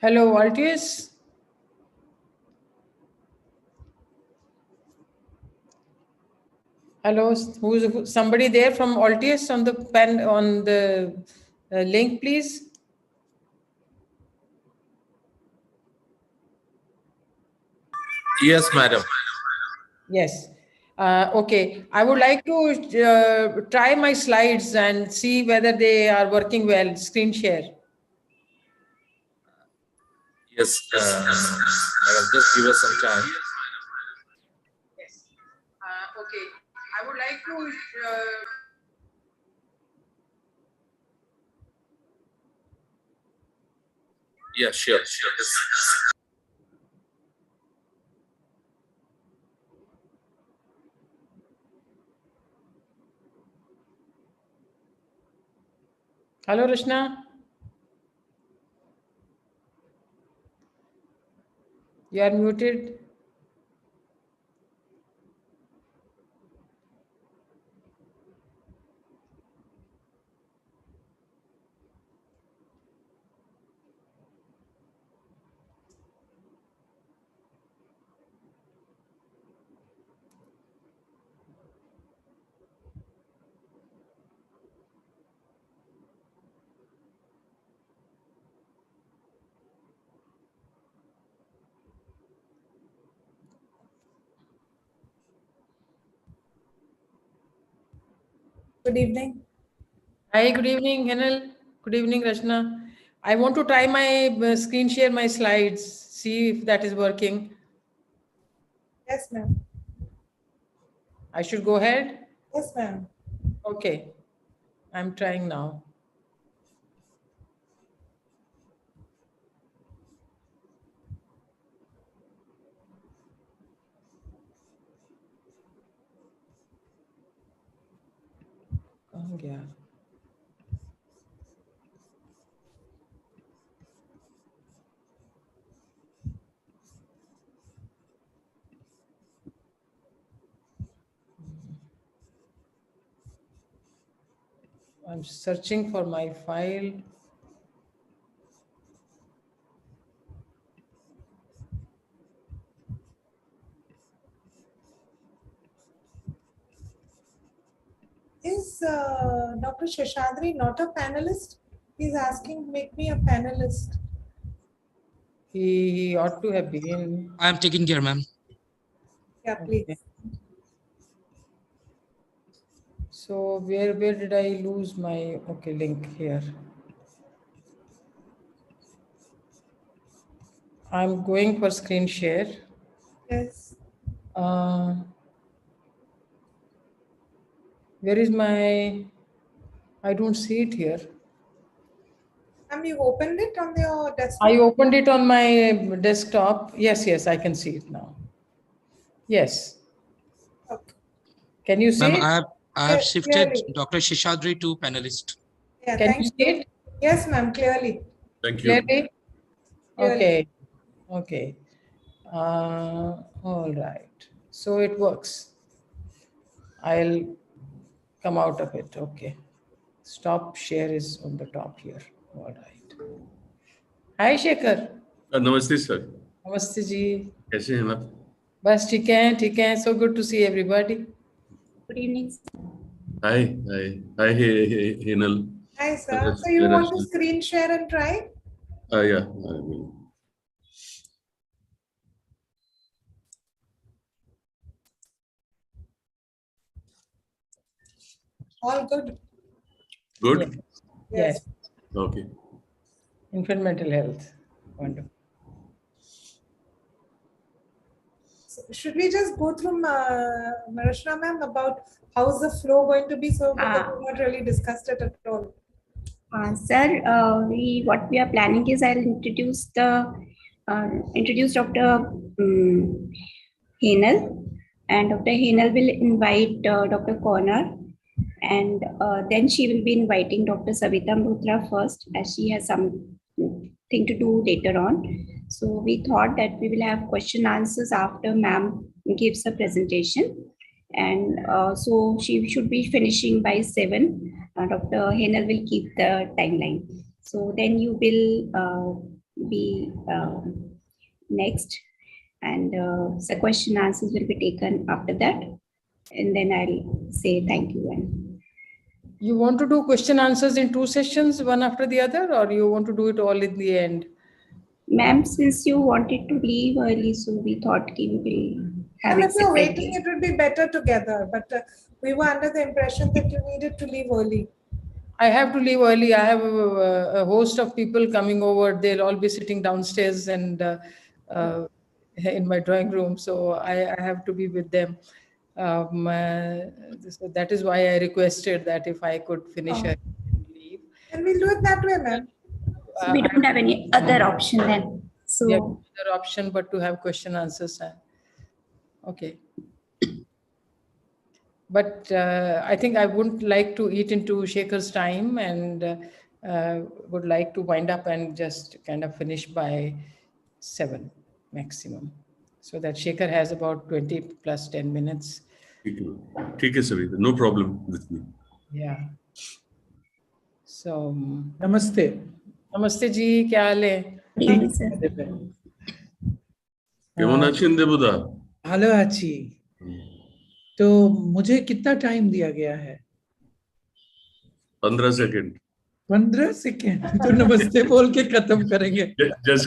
Hello, Altius. Hello, who's somebody there from Altius on the pen on the link, please? Yes, madam. Yes. Okay. I would like to try my slides and see whether they are working well. Screen share. Yes, madam, just give us some time. Yes. Okay. I would like to. Yeah, sure. Hello, Rishna. You are muted. Good evening. Hi, good evening, Henel. Good evening, Rashna. I want to try my screen share my slides, see if that is working. Yes, ma'am. I should go ahead? Yes, ma'am. Okay. I'm trying now. कहाँ गया? I'm searching for my file. Is Dr. Sheshadri not a panelist? He's asking, make me a panelist. He ought to have been. I am taking care, ma'am. Yeah, please. Okay. So where did I lose my link here? I'm going for screen share. Yes. Where is my? I don't see it here. Ma'am, you opened it on your desktop? I opened it on my desktop. Yes, I can see it now. Yes. Okay. Can you see Ma'am, it? I have Yes, shifted clearly. Dr. Sheshadri to panelist. Yeah, Can thank you see it? Yes, ma'am, clearly. Thank you. Clearly? Clearly. Okay. All right. So it works. I'll come out of it. Okay. Stop share is on the top here. All right. Hi Shekhar. नमस्ते sir, Namaste ji. कैसे हैं आप? बस ठीक है. So good to see everybody. Good evening. Hi, Hinal. Hi, sir. So you want to screen share and try? Yeah, I will. All good? Good? Yes. Okay. Infant mental health. Wonderful. So should we just go through, Marashna ma'am, about how's the flow going to be? So because we've not really discussed it at all. Sir, what we are planning is I'll introduce Dr. Henal, and Dr. Henal will invite Dr. Corner, and then she will be inviting Dr. Savita Mrutra first, as she has something to do later on. So we thought that we will have question answers after ma'am gives a presentation, and so she should be finishing by 7. Dr. Henal will keep the timeline. So then you will be next, and the question answers will be taken after that, and then I'll say thank you. And You want to do question answers in 2 sessions, one after the other, or you want to do it all in the end? ma'am, since you wanted to leave early, so we thought we will have And it if you're waiting, separately. it would be better together. But we were under the impression that you needed to leave early. I have to leave early. I have a host of people coming over. They'll all be sitting downstairs and in my drawing room. So I have to be with them. So that is why I requested that if I could finish Oh. early and leave. And we'll do it that way, ma'am. So we don't have any other option then. We have So no other option but to have question answers. Okay. But I think I wouldn't like to eat into Shekhar's time, and would like to wind up and just kind of finish by 7 maximum, so that Shekhar has about 20 plus 10 minutes. ठीक है Savita, no problem with me. Yeah. So, नमस्ते namaste ji, kya haal hai? good evening, sir. কেমন আছেন দেবদা? Hello आची तो मुझे कितना time दिया गया है 15 सेकंड 15 सेकेंड तो नमस्ते बोल के खत्म करेंगे just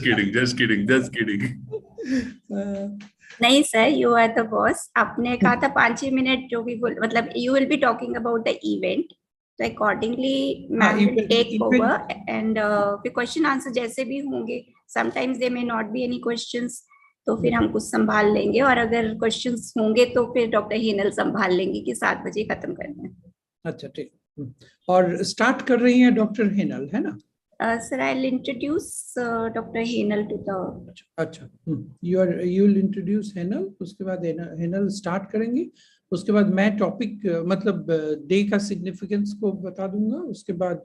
kidding. नहीं sir, you are the boss. आपने कहा था 5-6 मिनट जो भी बोल, मतलब you will be talking about the event, तो accordingly ma'am will take over, and फिर क्वेश्चन आंसर जैसे भी होंगे, sometimes they may not be any questions, तो फिर हम कुछ संभाल लेंगे, और अगर क्वेश्चंस होंगे तो फिर डॉक्टर हिनल संभाल लेंगे कि 7 बजे खत्म करना है. अच्छा ठीक. और स्टार्ट कर रही हैं डॉक्टर हिनल, है ना? Sir, I'll introduce Dr. Hinal to the. अच्छा, you will introduce हिनल, उसके बाद हिनल स्टार्ट करेंगी, उसके बाद मैं टॉपिक मतलब डे का सिग्निफिकेंस को बता दूंगा, उसके बाद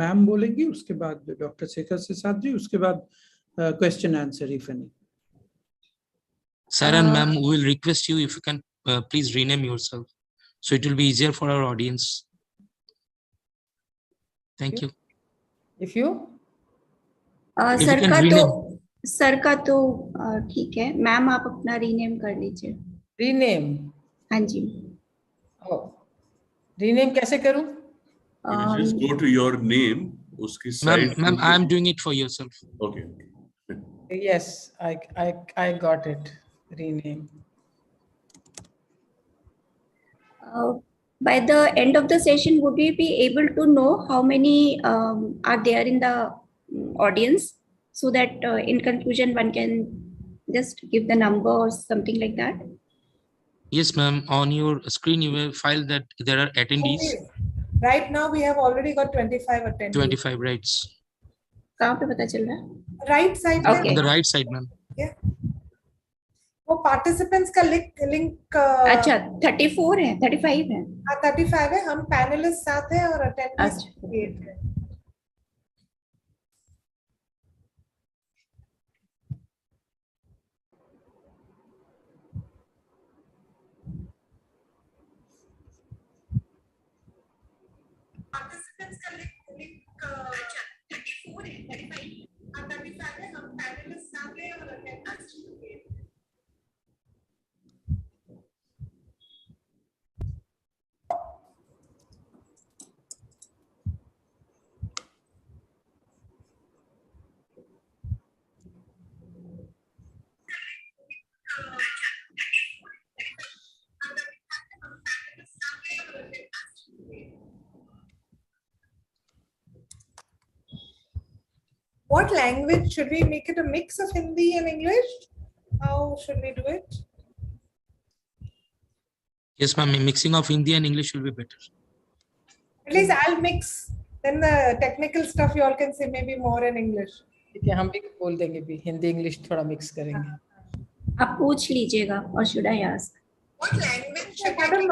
मैम बोलेंगी, उसके बाद डॉक्टर शेखर सिसाद जी, उसके बाद question answer if any. Sir and ma'am, we will request you if you can please rename yourself, so it will be easier for our audience. Thank you. If you? If sir you can का rename. तो sir का तो ठीक है, ma'am आप अपना rename कर लीजिए. Rename? हाँ जी. Oh. Rename कैसे करूं? You just go to your name, उसकी side. Ma'am, I am doing it for yourself. Okay. Yes, I got it. Rename. By the end of the session, would we be able to know how many are there in the audience, so that in conclusion one can just give the number or something like that? Yes, ma'am. On your screen, you will file that there are attendees. Right now we have already got 25 attendees. 25 rights. कहाँ पे पता चल रहा है? Right side. Okay. On the right side, ma'am. Yeah. वो participants का link अच्छा 34 है, 35 है. 35 है. हम panelists 7 हैं और attendees अच्छा. 8 हैं. Participants का link 34 है, 35 है. हम panelists 7 हैं और attendees 8 हैं. What language should we make it? A mix of Hindi and English? How should we do it? Yes, ma'am. Mixing of Hindi and English will be better. At least I'll mix. Then the technical stuff you all can say maybe more in English. ठीक है, हम भी बोल देंगे भी Hindi English थोड़ा mix करेंगे. आप पूछ लीजिएगा, और should I ask? What language? Madam,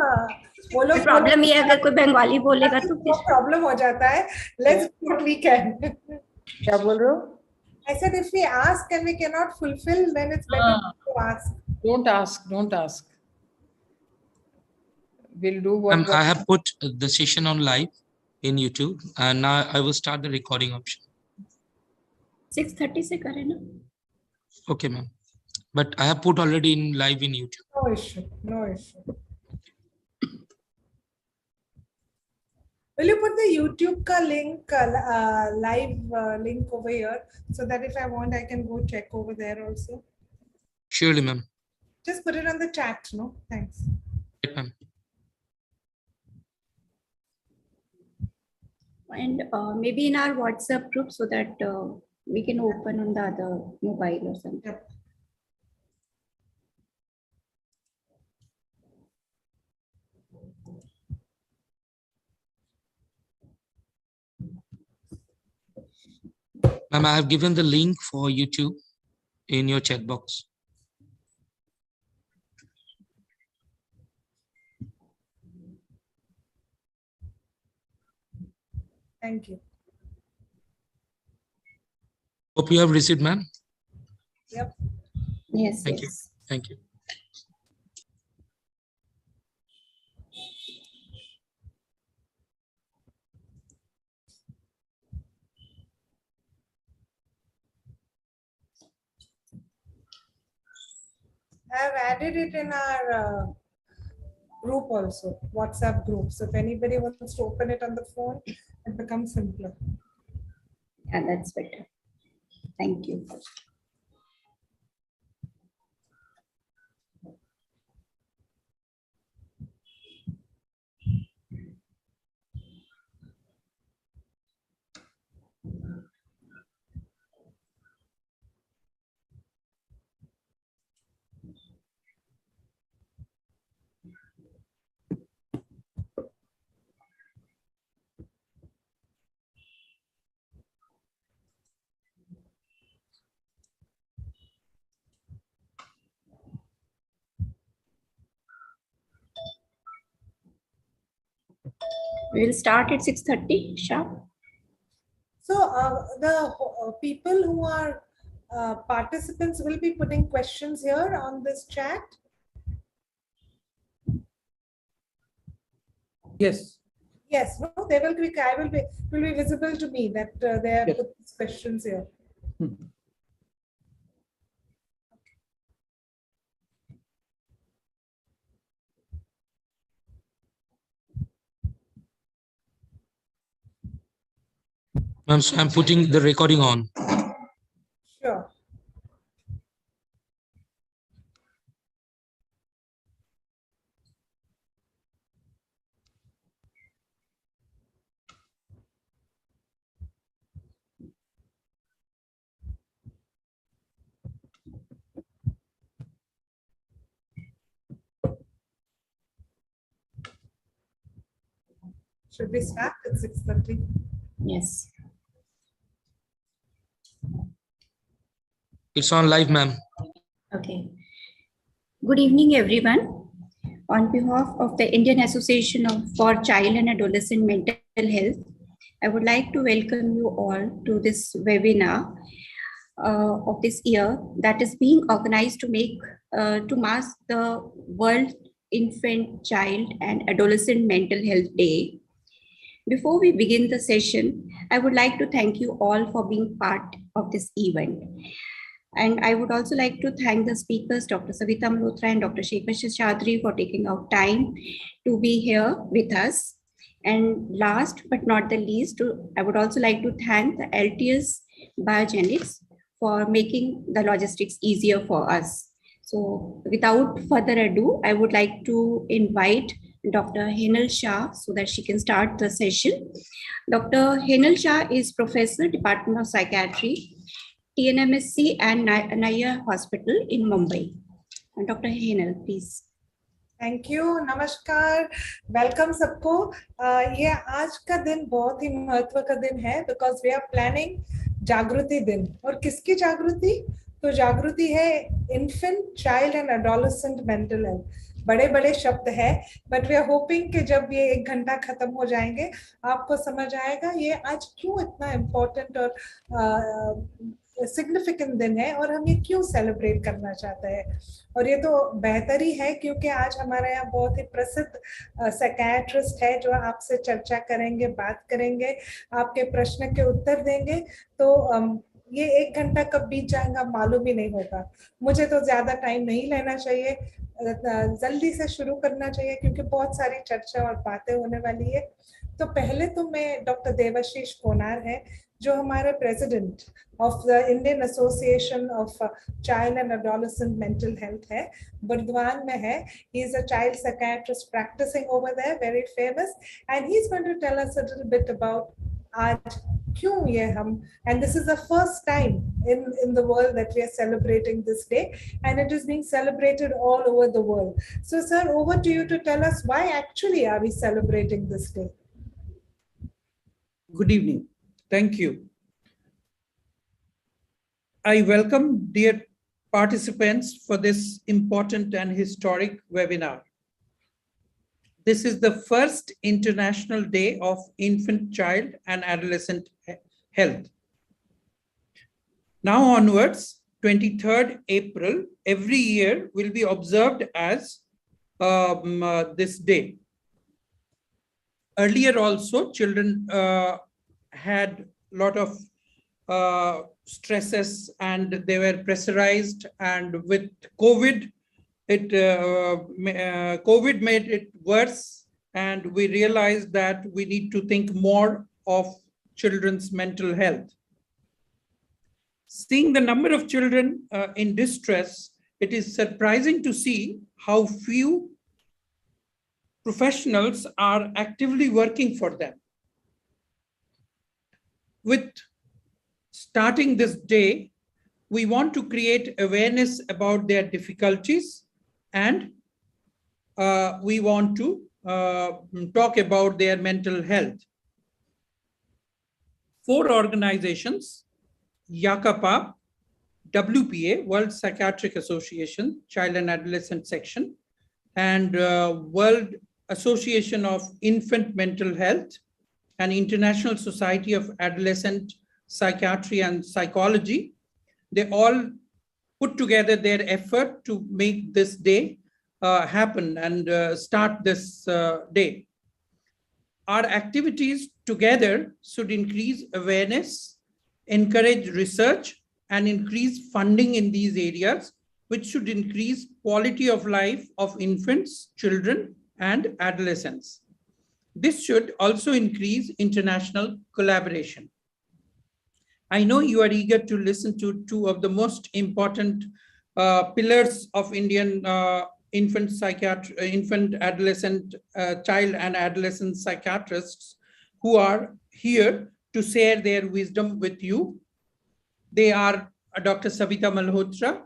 वो लोग प्रॉब्लम ये है, अगर कोई बंगाली बोलेगा तो फिर प्रॉब्लम हो जाता है. Let's do what we can. क्या बोल रहे हो? I said if we ask and we cannot fulfill, then it's better to ask. Don't ask. We'll do what. I have put the session on live in YouTube, and now I will start the recording option. 6:30 से करें ना? Okay, ma'am. But I have put already in live in YouTube. No issue, no issue. Will you put the YouTube ka link, live link over here, so that if I want, I can go check over there also? Surely, ma'am. Just put it on the chat, no? Thanks. Right, ma'am. And maybe in our WhatsApp group so that we can open on the other mobile or something. Yep. Ma'am, I have given the link for YouTube in your chat box. Thank you. Hope you have received, ma'am. Yep. Yes. Thank you. Yes. Thank you. I have added it in our group also, WhatsApp group. So if anybody wants to open it on the phone, it becomes simpler. Yeah, that's better. Thank you. We will start at 6:30 sharp. So the people who are participants will be putting questions here on this chat. Yes. Yes, no, they will be. Will be visible to me that they have Yes. put these questions here. Ma'am, so I'm putting the recording on. Sure. Should we start at 6:30? Yes. It's on live, ma'am. Okay. Good evening, everyone. On behalf of the Indian Association for Child and Adolescent Mental Health, I would like to welcome you all to this webinar of this year that is being organized to mark the World Infant, Child and Adolescent Mental Health Day. Before we begin the session, I would like to thank you all for being part of this event. And I would also like to thank the speakers, Dr. Savita Malhotra and Dr. Shekhar Sheshadri, for taking out time to be here with us. And last but not the least, I would also like to thank the LTS Biogenics for making the logistics easier for us. So without further ado, I would like to invite Dr. Henal Shah so that she can start the session. Dr. Henal Shah is Professor, Department of Psychiatry, TNMSC and Naya Hospital in Mumbai. And Dr. Henal, please. Thank you, नमस्कार, welcome सबको। ये आज का दिन बहुत ही महत्व का दिन है बिकॉज वी आर प्लानिंग जागृति दिन। और किसकी जागृति? तो जागृति है infant, child and adolescent mental health. बड़े बड़े शब्द है, बट वी आर होपिंग कि जब ये 1 घंटा खत्म हो जाएंगे आपको समझ आएगा ये आज क्यों इतना इम्पोर्टेंट और सिग्निफिकेंट दिन है और हम ये क्यों सेलिब्रेट करना चाहते हैं। और ये तो बेहतर ही है क्योंकि आज हमारे यहाँ बहुत ही प्रसिद्ध साइकियाट्रिस्ट है जो आपसे चर्चा करेंगे, बात करेंगे, आपके प्रश्न के उत्तर देंगे। तो ये 1 घंटा कब बीत जाएगा मालूम ही नहीं होगा। मुझे तो ज्यादा टाइम नहीं लेना चाहिए, जल्दी से शुरू करना चाहिए क्योंकि बहुत सारी चर्चा और बातें होने वाली है। तो पहले तो मैं डॉक्टर देवाशीष कोनार है जो हमारे president of the Indian association of child and adolescent mental health है, बुर्दवान में है। He is a child psychiatrist practising over there, very famous, and he is going to tell us a little bit about आज क्यों ये हम, and this is the first time in the world that we are celebrating this day, and it is being celebrated all over the world. So sir, over to you to tell us why actually are we celebrating this day. Good evening. Thank you. I welcome dear participants for this important and historic webinar. This is the first International Day of Infant, Child and Adolescent Health. Now onwards, 23rd April every year will be observed as this day. Earlier also, children had a lot of stresses and they were pressurized, and with COVID, COVID made it worse, and we realized that we need to think more of children's mental health. Seeing the number of children in distress, it is surprising to see how few professionals are actively working for them. With starting this day, we want to create awareness about their difficulties, and we want to talk about their mental health. 4 organizations, IACAM, WPA, World Psychiatric Association, Child and Adolescent Section, and World Association of Infant Mental Health, and International Society of Adolescent Psychiatry and Psychology, they all put together their effort to make this day happen and start this day. Our activities together should increase awareness, encourage research, and increase funding in these areas, which should increase quality of life of infants, children, and adolescents. This should also increase international collaboration. I know you are eager to listen to 2 of the most important pillars of Indian infant psychiatry, infant, adolescent, child and adolescent psychiatrists who are here to share their wisdom with you. They are Dr. Savita Malhotra,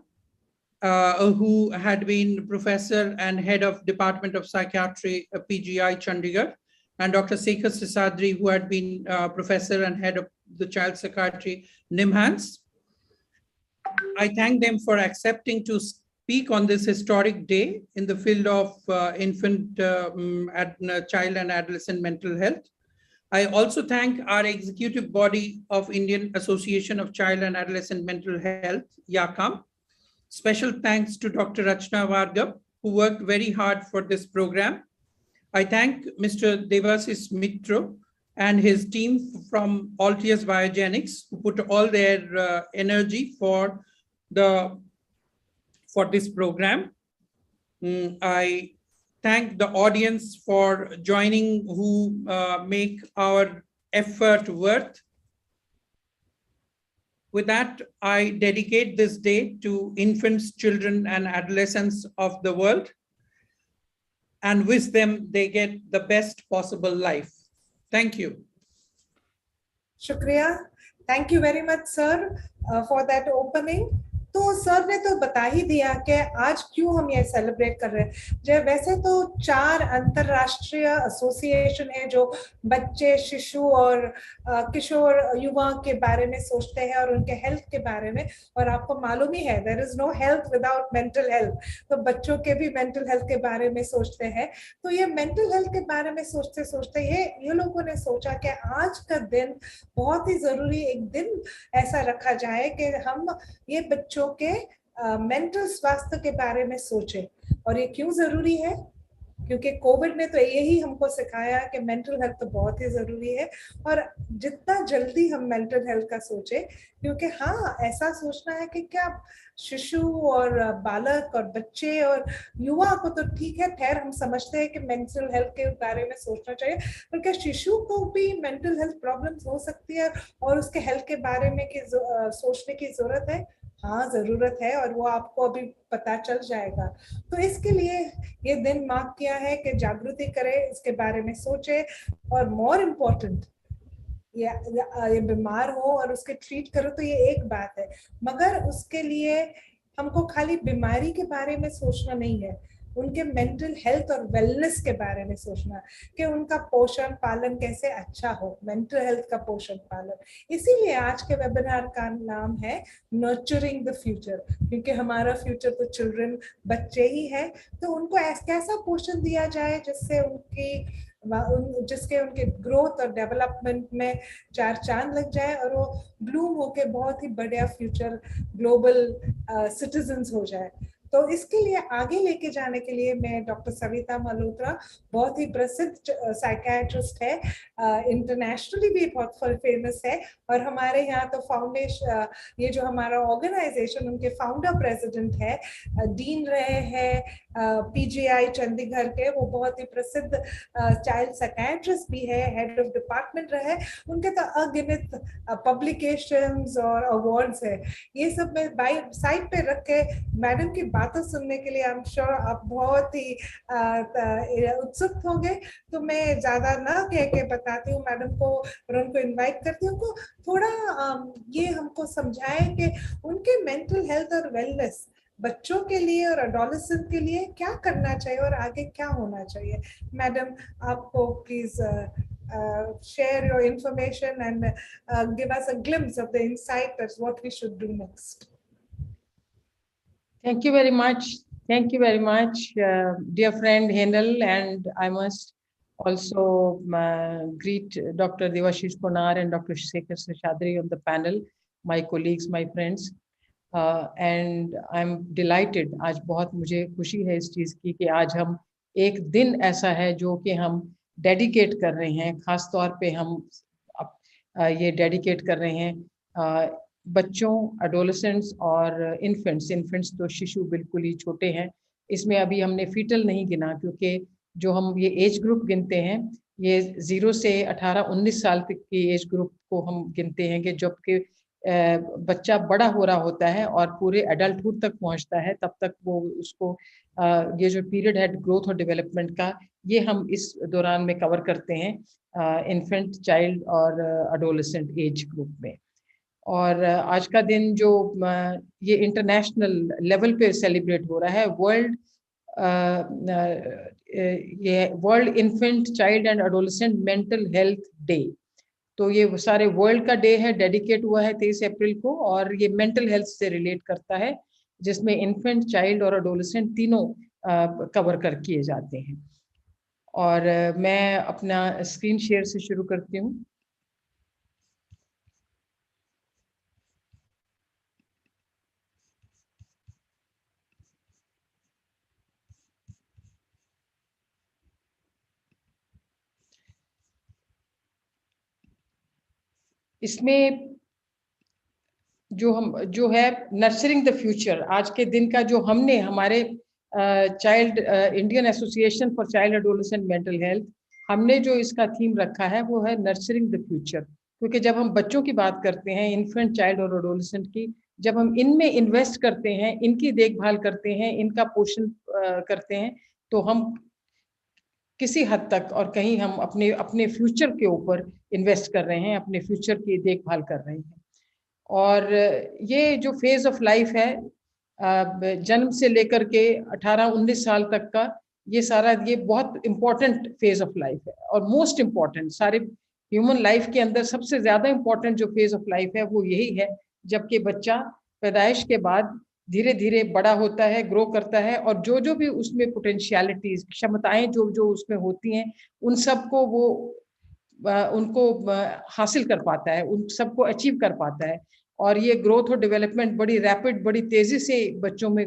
who had been professor and head of Department of Psychiatry, PGI Chandigarh, and Dr. Sekhar Sisadri, who had been professor and head of the child psychiatry, NIMHANS. I thank them for accepting to speak on this historic day in the field of infant, child and adolescent mental health. I also thank our executive body of Indian Association of Child and Adolescent Mental Health, IACAM. Special thanks to Dr. Rachna Vargab, who worked very hard for this program. I thank Mr. Devasis Mitro and his team from Altius Biogenics, who put all their energy for this program. I thank the audience for joining, who make our effort worth. With that, I dedicate this day to infants, children, and adolescents of the world, and wish them they get the best possible life. Thank you. Shukriya. Thank you very much, sir, for that opening. तो sir ने तो बता ही दिया कि आज क्यों हम ये सेलिब्रेट कर रहे हैं। जो वैसे तो 4 अंतरराष्ट्रीय एसोसिएशन है जो बच्चे, शिशु और किशोर युवा के बारे में सोचते हैं और उनके हेल्थ के बारे में, और आपको मालूम ही है there is no health without mental health, तो बच्चों के भी मेंटल हेल्थ के बारे में सोचते हैं। तो ये मेंटल हेल्थ के बारे में सोचते सोचते ये लोगों ने सोचा कि आज का दिन बहुत ही जरूरी एक दिन ऐसा रखा जाए कि हम ये बच्चों के मेंटल स्वास्थ्य के बारे में सोचें। और ये क्यों जरूरी है? क्योंकि कोविड ने तो यही हमको सिखाया कि मेंटल हेल्थ तो बहुत ही जरूरी है, और जितना जल्दी हम मेंटल हेल्थ का सोचे, क्योंकि हाँ ऐसा सोचना है कि क्या शिशु और बालक और बच्चे और युवा को तो ठीक है, खैर हम समझते हैं कि मेंटल हेल्थ के बारे में सोचना चाहिए, पर क्या शिशु को भी मेंटल हेल्थ प्रॉब्लम्स हो सकती है और उसके हेल्थ के बारे में सोचने की जरूरत है? हाँ जरूरत है, और वो आपको अभी पता चल जाएगा। तो इसके लिए ये दिन मार्क किया है कि जागृति करें, इसके बारे में सोचे, और मोर इम्पोर्टेंट ये बीमार हो और उसके ट्रीट करो तो ये एक बात है, मगर उसके लिए हमको खाली बीमारी के बारे में सोचना नहीं है, उनके मेंटल हेल्थ और वेलनेस के बारे में सोचना, कि उनका पोषण पालन कैसे अच्छा हो, मेंटल हेल्थ का पोषण पालन। इसीलिए आज के वेबिनार का नाम है नर्चरिंग द फ्यूचर, क्योंकि हमारा फ्यूचर तो चिल्ड्रन, बच्चे ही है, तो उनको कैसा पोषण दिया जाए जिससे जिसके उनके ग्रोथ और डेवलपमेंट में चार चांद लग जाए और वो ब्लूम होके बहुत ही बढ़िया फ्यूचर ग्लोबल सिटीजन्स हो जाए। तो इसके लिए आगे लेके जाने के लिए मैं डॉक्टर सविता मल्होत्रा, बहुत ही प्रसिद्ध साइकियाट्रिस्ट है, इंटरनेशनली भी बहुत फेमस है, और हमारे यहाँ तो फाउंडेशन, ये जो हमारा ऑर्गेनाइजेशन, उनके फाउंडर प्रेसिडेंट है, डीन रहे हैं पीजीआई चंडीगढ़ के, वो बहुत ही प्रसिद्ध चाइल्ड साइकियाट्रिस्ट भी है, हेड ऑफ डिपार्टमेंट रहे, उनके तो अगिनत पब्लिकेशंस और अवार्ड्स है। ये सब मैं साइड पे रख के मैडम की बातें सुनने के लिए आई एम श्योर आप बहुत ही उत्सुक होंगे, तो मैं ज्यादा ना कह के बताती हूँ मैडम को और उनको इनवाइट करती हूँ को थोड़ा ये हमको समझाए कि उनके मेंटल हेल्थ और वेलनेस बच्चों के लिए और एडोलेसेंट के लिए क्या करना चाहिए और आगे क्या होना चाहिए। मैडम आपको please share your information and give us a glimpse of the insight as what we should do next. Thank you very much. Thank you very much, dear friend Henel, and I must also greet Dr. Devashish Ponar and Dr. Shekhar Seshadri on the panel, my colleagues, my friends. And I'm delighted. आज बहुत मुझे खुशी है इस चीज़ की कि आज हम एक दिन ऐसा है जो कि हम डेडिकेट कर रहे हैं, खास तौर पे हम ये डेडिकेट कर रहे हैं बच्चों, एडोलेसेंट्स और इन्फेंट्स तो शिशु बिल्कुल ही छोटे हैं, इसमें अभी हमने फीटल नहीं गिना, क्योंकि जो हम ये एज ग्रुप गिनते हैं ये 0 से 18-19 साल तक की एज ग्रुप को हम गिनते हैं, कि जबकि बच्चा बड़ा हो रहा होता है और पूरे एडल्टहुड तक पहुंचता है, तब तक वो उसको ये जो पीरियड है ग्रोथ और डेवलपमेंट का, ये हम इस दौरान में कवर करते हैं इन्फेंट, चाइल्ड और एडोलेसेंट एज ग्रुप में। और आज का दिन जो ये इंटरनेशनल लेवल पे सेलिब्रेट हो रहा है, world infant, child and adolescent mental health day, तो ये सारे वर्ल्ड का डे है, डेडिकेट हुआ है 23 अप्रैल को, और ये मेंटल हेल्थ से रिलेट करता है, जिसमें इन्फेंट, चाइल्ड और एडोलेसेंट तीनों कवर कर किए जाते हैं। और मैं अपना स्क्रीन शेयर से शुरू करती हूँ। इसमें जो है नर्चरिंग द फ्यूचर, आज के दिन का जो हमने हमारे child Indian association for child adolescent mental health, हमने जो इसका थीम रखा है वो है नर्चरिंग द फ्यूचर, क्योंकि जब हम बच्चों की बात करते हैं, इन्फेंट, चाइल्ड और एडोलेसेंट की, जब हम इनमें इन्वेस्ट करते हैं, इनकी देखभाल करते हैं, इनका पोषण करते हैं, तो हम किसी हद तक और कहीं हम अपने अपने फ्यूचर के ऊपर इन्वेस्ट कर रहे हैं, अपने फ्यूचर की देखभाल कर रहे हैं। और ये जो फेज ऑफ लाइफ है, जन्म से लेकर के 18-19 साल तक का, ये सारा ये बहुत इम्पोर्टेंट फेज ऑफ लाइफ है, और मोस्ट इम्पोर्टेंट सारे ह्यूमन लाइफ के अंदर सबसे ज्यादा इम्पोर्टेंट जो फेज ऑफ लाइफ है वो यही है, जबकि बच्चा पैदाइश के बाद धीरे धीरे बड़ा होता है, ग्रो करता है, और जो भी उसमें पोटेंशियलिटीज, क्षमताएं जो उसमें होती हैं, उन सबको वो उनको हासिल कर पाता है, उन सबको अचीव कर पाता है। और ये ग्रोथ और डेवलपमेंट बड़ी रैपिड, बड़ी तेजी से बच्चों में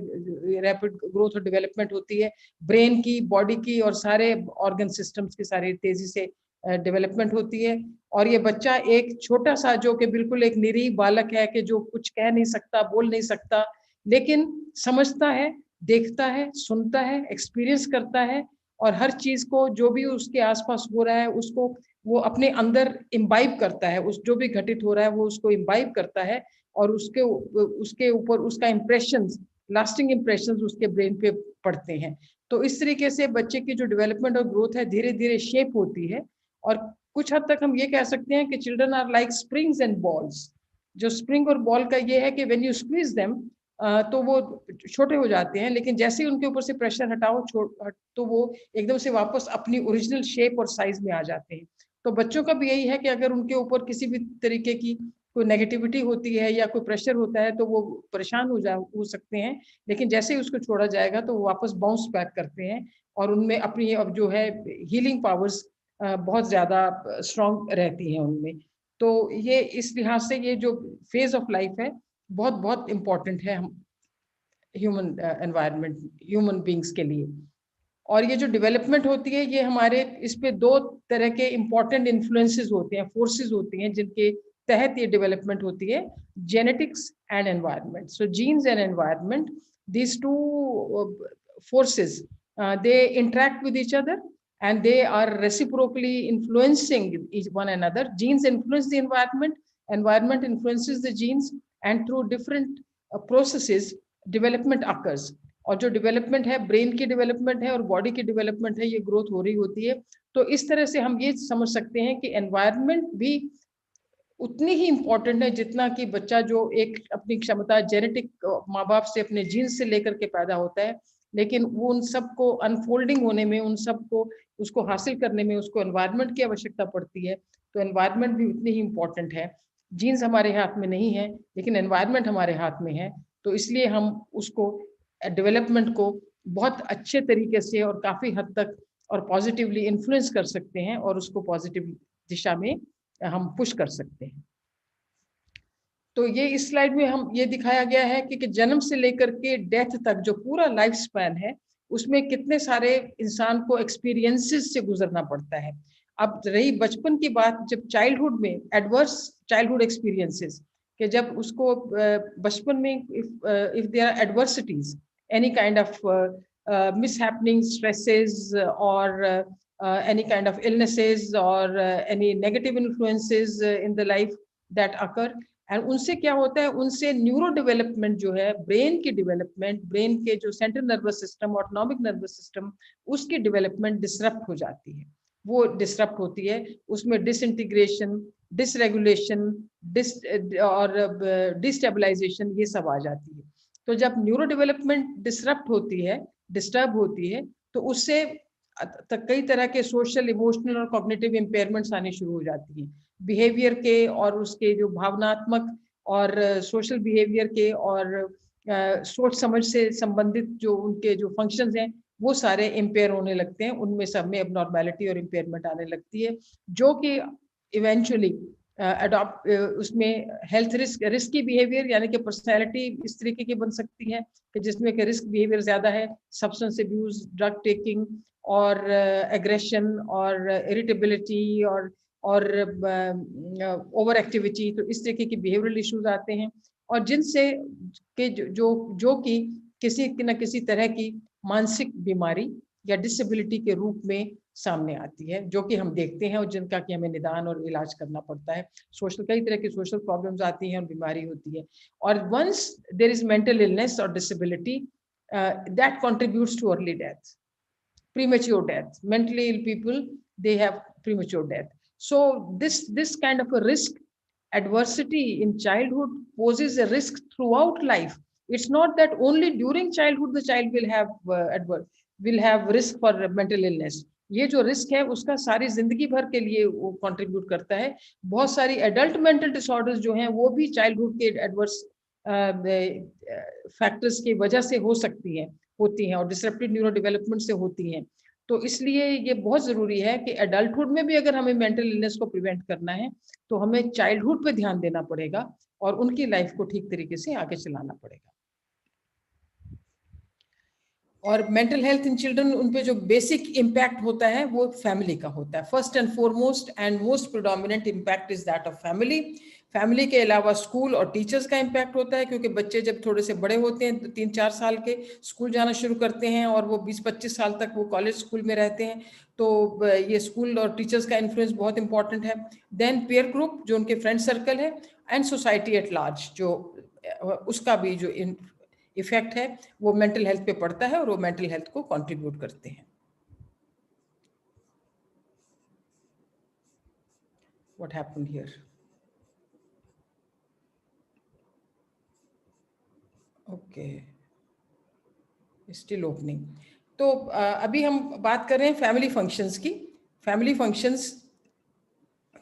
रैपिड ग्रोथ और डेवलपमेंट होती है। ब्रेन की, बॉडी की और सारे ऑर्गन सिस्टम्स की सारी तेजी से डेवलपमेंट होती है। और ये बच्चा एक छोटा सा, जो कि बिल्कुल एक निरीह बालक है, कि जो कुछ कह नहीं सकता, बोल नहीं सकता, लेकिन समझता है, देखता है, सुनता है, एक्सपीरियंस करता है, और हर चीज को, जो भी उसके आसपास हो रहा है, उसको वो अपने अंदर इम्बाइब करता है। उस जो भी घटित हो रहा है वो उसको इम्बाइब करता है, और उसके ऊपर उसका इम्प्रेशंस, लास्टिंग इम्प्रेशंस उसके ब्रेन पे पड़ते हैं। तो इस तरीके से बच्चे की जो डेवलपमेंट और ग्रोथ है धीरे धीरे शेप होती है। और कुछ हद तक हम ये कह सकते हैं कि children are like springs and balls. जो स्प्रिंग और बॉल का ये है कि व्हेन यू स्क्वीज देम, तो वो छोटे हो जाते हैं, लेकिन जैसे ही उनके ऊपर से प्रेशर हटाओ तो वो एकदम से वापस अपनी ओरिजिनल शेप और साइज में आ जाते हैं। तो बच्चों का भी यही है कि अगर उनके ऊपर किसी भी तरीके की कोई नेगेटिविटी होती है या कोई प्रेशर होता है तो वो परेशान हो सकते हैं, लेकिन जैसे ही उसको छोड़ा जाएगा तो वो वापस बाउंस बैक करते हैं, और उनमें अपनी अब जो है हीलिंग पावर्स बहुत ज्यादा स्ट्रॉन्ग रहती हैं उनमें। तो ये इस लिहाज से ये जो फेज ऑफ लाइफ है बहुत बहुत इम्पोर्टेंट है हम ह्यूमन एनवायरनमेंट, ह्यूमन बींग्स के लिए। और ये जो डेवलपमेंट होती है, ये हमारे इस पे दो तरह के इम्पोर्टेंट इन्फ्लुएंसेस होते हैं, फोर्सेस होती हैं, जिनके तहत ये डेवलपमेंट होती है, genetics and environment. So genes and environment, these two forces, they interact with each other and they are reciprocally influencing each one another. Genes influence the environment, environment influences the genes, and through different processes development occurs. और जो development है, brain की development है और body की development है, ये growth हो रही होती है। तो इस तरह से हम ये समझ सकते हैं कि एनवायरनमेंट भी उतनी ही इम्पोर्टेंट है जितना कि बच्चा जो एक अपनी क्षमता जेनेटिक माँ बाप से, अपने जीन्स से लेकर के पैदा होता है, लेकिन वो उन सबको अनफोल्डिंग होने में, उन सबको उसको हासिल करने में उसको एनवायरनमेंट की आवश्यकता पड़ती है। तो एनवायरनमेंट भी उतनी ही इम्पोर्टेंट है। जीन्स हमारे हाथ में नहीं है, लेकिन एनवायरनमेंट हमारे हाथ में है। तो इसलिए हम उसको, डेवलपमेंट को बहुत अच्छे तरीके से और काफी हद तक और पॉजिटिवली इन्फ्लुएंस कर सकते हैं, और उसको पॉजिटिव दिशा में हम पुश कर सकते हैं। तो ये इस स्लाइड में हम ये दिखाया गया है कि जन्म से लेकर के डेथ तक जो पूरा लाइफ स्पैन है, उसमें कितने सारे इंसान को एक्सपीरियंसेस से गुजरना पड़ता है। अब रही बचपन की बात, जब चाइल्डहुड में एडवर्स चाइल्डहुड एक्सपीरियंसेस, कि जब उसको बचपन में if there are adversities, any kind of mishappening, stresses, और any kind of illnesses or any negative influences in the life that occur, and उनसे क्या होता है, उनसे न्यूरो डेवलपमेंट जो है, ब्रेन की डेवलपमेंट, ब्रेन के जो central nervous system, autonomic nervous system, उसकी डेवलपमेंट डिसरप्ट हो जाती है। वो डिसरप्ट होती है, उसमें डिसइंटीग्रेशन, डिसरेगुलेशन, और डिस्टेबलाइजेशन, ये सब आ जाती है। तो जब न्यूरो डेवलपमेंट डिसरप्ट होती है, डिस्टर्ब होती है, तो उससे कई तरह के सोशल, इमोशनल और कॉग्निटिव इम्पेयरमेंट्स आने शुरू हो जाती हैं, बिहेवियर के और उसके जो भावनात्मक और सोशल बिहेवियर के और सोच समझ से संबंधित जो उनके जो फंक्शंस हैं, वो सारे इम्पेयर होने लगते हैं। उनमें सब में एबनॉर्मेलिटी और इम्पेयरमेंट आने लगती है, जो कि इवेंचुअली अडॉप्ट, उसमें हेल्थ रिस्की बिहेवियर, यानी कि पर्सनैलिटी इस तरीके की बन सकती है कि जिसमें कि रिस्क बिहेवियर ज्यादा है, सब्सटेंस अब्यूज, ड्रग टेकिंग, और एग्रेशन, और इरिटेबिलिटी, और ओवर एक्टिविटी। तो इस तरीके के बिहेवियरल इश्यूज आते हैं, और जिनसे कि जो कि किसी न किसी तरह की मानसिक बीमारी या डिसेबिलिटी के रूप में सामने आती है, जो कि हम देखते हैं और जिनका कि हमें निदान और इलाज करना पड़ता है। सोशल, कई तरह की सोशल प्रॉब्लम्स आती हैं और बीमारी होती है। और once there is mental illness और disability, that contributes to early death, premature death. Mentally ill people, they have premature death. So this kind of a risk, adversity in childhood poses a risk throughout life. It's not that only during childhood the child will have risk for mental illness. ये जो risk है उसका सारी जिंदगी भर के लिए वो कंट्रीब्यूट करता है। बहुत सारी एडल्ट मेंटल डिसऑर्डर्स जो हैं वो भी चाइल्डहुड के एडवर्स फैक्टर्स की वजह से होती हैं और डिसरप्टेड न्यूरो डेवलपमेंट से होती हैं। तो इसलिए ये बहुत ज़रूरी है कि एडल्टहुड में भी अगर हमें मेंटल इलनेस को प्रिवेंट करना है तो हमें चाइल्डहुड पे ध्यान देना पड़ेगा और उनकी लाइफ को ठीक तरीके से आगे चलाना पड़ेगा। और मेंटल हेल्थ इन चिल्ड्रन, उन पे जो बेसिक इम्पैक्ट होता है वो फैमिली का होता है। First and foremost and most predominant impact is that of family. Family के अलावा स्कूल और टीचर्स का इम्पैक्ट होता है, क्योंकि बच्चे जब थोड़े से बड़े होते हैं 3-4 साल के, स्कूल जाना शुरू करते हैं और वो 20-25 साल तक वो कॉलेज स्कूल में रहते हैं, तो ये स्कूल और टीचर्स का इन्फ्लुएंस बहुत इंपॉर्टेंट है। देन पीयर ग्रुप, जो उनके फ्रेंड सर्कल है, एंड सोसाइटी एट लार्ज, जो उसका भी जो इफेक्ट है वो मेंटल हेल्थ पे पड़ता है और वो मेंटल हेल्थ को कंट्रीब्यूट करते हैं। What happened here? Okay, still opening. तो अभी हम बात कर रहे हैं फैमिली फंक्शंस की। फैमिली फंक्शंस,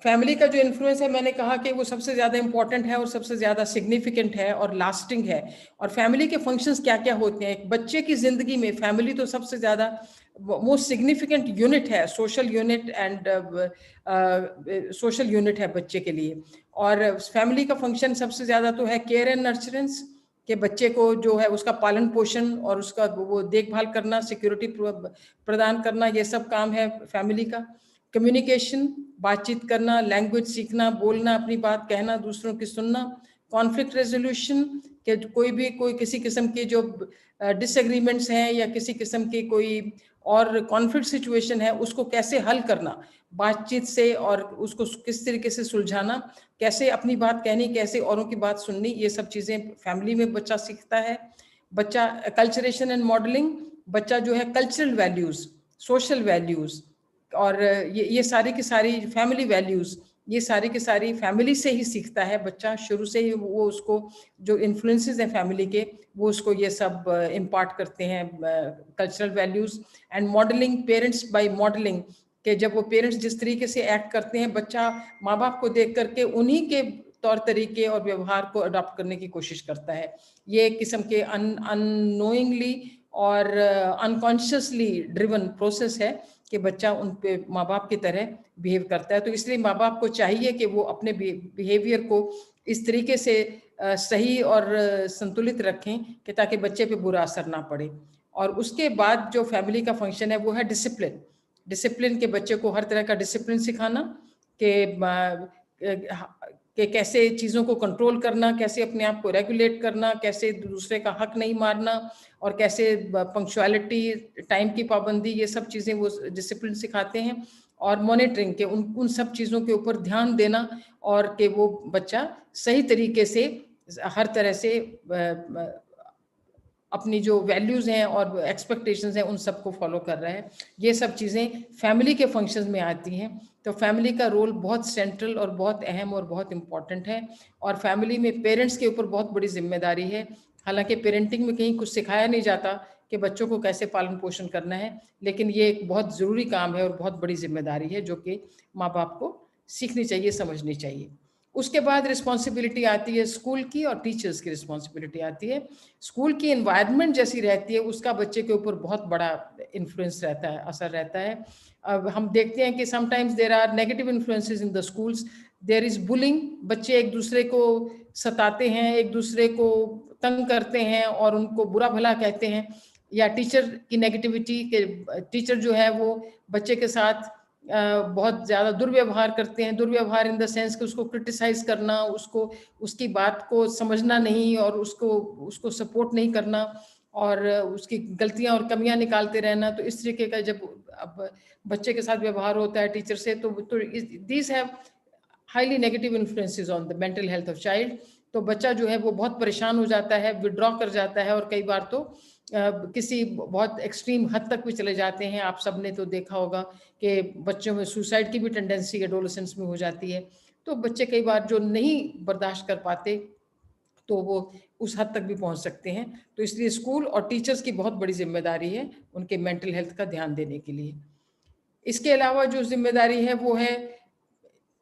फैमिली का जो इन्फ्लुएंस है, मैंने कहा कि वो सबसे ज़्यादा इंपॉर्टेंट है और सबसे ज़्यादा सिग्निफिकेंट है और लास्टिंग है। और फैमिली के फंक्शंस क्या क्या होते हैं एक बच्चे की ज़िंदगी में? फैमिली तो सबसे ज़्यादा मोस्ट सिग्निफिकेंट यूनिट है, social unit and social unit है बच्चे के लिए। और फैमिली का फंक्शन सबसे ज़्यादा तो है केयर एंड नर्चरेंस, के बच्चे को जो है उसका पालन पोषण और उसका वो देखभाल करना, सिक्योरिटी प्रदान करना, ये सब काम है फैमिली का। कम्युनिकेशन, बातचीत करना, लैंग्वेज सीखना, बोलना, अपनी बात कहना, दूसरों की सुनना। कॉन्फ्लिक्ट रेजोल्यूशन, के कोई किसी किस्म की जो डिसएग्रीमेंट्स हैं या किसी किस्म की कोई और कॉन्फ्लिक्ट सिचुएशन है, उसको कैसे हल करना बातचीत से और उसको किस तरीके से सुलझाना, कैसे अपनी बात कहनी, कैसे औरों की बात सुननी, ये सब चीज़ें फैमिली में बच्चा सीखता है। बच्चा कल्चरेशन एंड मॉडलिंग, बच्चा जो है कल्चरल वैल्यूज़, सोशल वैल्यूज़ और ये सारी की सारी फैमिली वैल्यूज़, ये सारी की सारी फैमिली से ही सीखता है बच्चा। शुरू से ही वो उसको जो इन्फ्लुएंसेस हैं फैमिली के, वो उसको ये सब इम्पार्ट करते हैं, cultural values. And modelling, parents by modelling, कि जब वो पेरेंट्स जिस तरीके से एक्ट करते हैं, बच्चा माँ बाप को देख करके उन्हीं के तौर तरीके और व्यवहार को अडॉप्ट करने की कोशिश करता है। ये एक किस्म के अननोइंगली और अनकॉन्शियसली ड्रिवन प्रोसेस है कि बच्चा उन पे माँ बाप की तरह बिहेव करता है। तो इसलिए माँ बाप को चाहिए कि वो अपने बिहेवियर को इस तरीके से सही और संतुलित रखें कि ताकि बच्चे पे बुरा असर ना पड़े। और उसके बाद जो फैमिली का फंक्शन है वो है डिसिप्लिन। डिसिप्लिन के बच्चे को हर तरह का डिसिप्लिन सिखाना कि कैसे चीज़ों को कंट्रोल करना, कैसे अपने आप को रेगुलेट करना, कैसे दूसरे का हक नहीं मारना और कैसे पंक्चुअलिटी, टाइम की पाबंदी, ये सब चीज़ें वो डिसिप्लिन सिखाते हैं। और मॉनिटरिंग के उन सब चीज़ों के ऊपर ध्यान देना और कि वो बच्चा सही तरीके से हर तरह से अपनी जो वैल्यूज़ हैं और एक्सपेक्टेशंस हैं उन सबको फॉलो कर रहा है। ये सब चीज़ें फैमिली के फंक्शंस में आती हैं। तो फैमिली का रोल बहुत सेंट्रल और बहुत अहम और बहुत इम्पॉर्टेंट है। और फैमिली में पेरेंट्स के ऊपर बहुत बड़ी जिम्मेदारी है। हालांकि पेरेंटिंग में कहीं कुछ सिखाया नहीं जाता कि बच्चों को कैसे पालन पोषण करना है, लेकिन ये एक बहुत ज़रूरी काम है और बहुत बड़ी जिम्मेदारी है जो कि माँ बाप को सीखनी चाहिए, समझनी चाहिए। उसके बाद रिस्पॉन्सिबिलिटी आती है स्कूल की और टीचर्स की रिस्पॉन्सिबिलिटी आती है। स्कूल की एनवायरनमेंट जैसी रहती है उसका बच्चे के ऊपर बहुत बड़ा इन्फ्लुएंस रहता है, असर रहता है। अब हम देखते हैं कि sometimes there are negative influences in the schools, there is bullying, बच्चे एक दूसरे को सताते हैं, एक दूसरे को तंग करते हैं और उनको बुरा भला कहते हैं। या टीचर की नेगेटिविटी के टीचर जो है वो बच्चे के साथ बहुत ज़्यादा दुर्व्यवहार करते हैं। दुर्व्यवहार इन द सेंस कि उसको क्रिटिसाइज करना, उसको उसकी बात को समझना नहीं और उसको सपोर्ट नहीं करना और उसकी गलतियां और कमियां निकालते रहना। तो इस तरीके का जब अब बच्चे के साथ व्यवहार होता है टीचर से, तो these have highly negative influences on the mental health of child. तो बच्चा जो है वो बहुत परेशान हो जाता है, विड्रॉ कर जाता है और कई बार तो किसी बहुत एक्सट्रीम हद तक भी चले जाते हैं। आप सब ने तो देखा होगा कि बच्चों में सुसाइड की भी टेंडेंसी एडोलेसेंस में हो जाती है। तो बच्चे कई बार जो नहीं बर्दाश्त कर पाते तो वो उस हद तक भी पहुंच सकते हैं। तो इसलिए स्कूल और टीचर्स की बहुत बड़ी जिम्मेदारी है उनके मेंटल हेल्थ का ध्यान देने के लिए। इसके अलावा जो जिम्मेदारी है वो है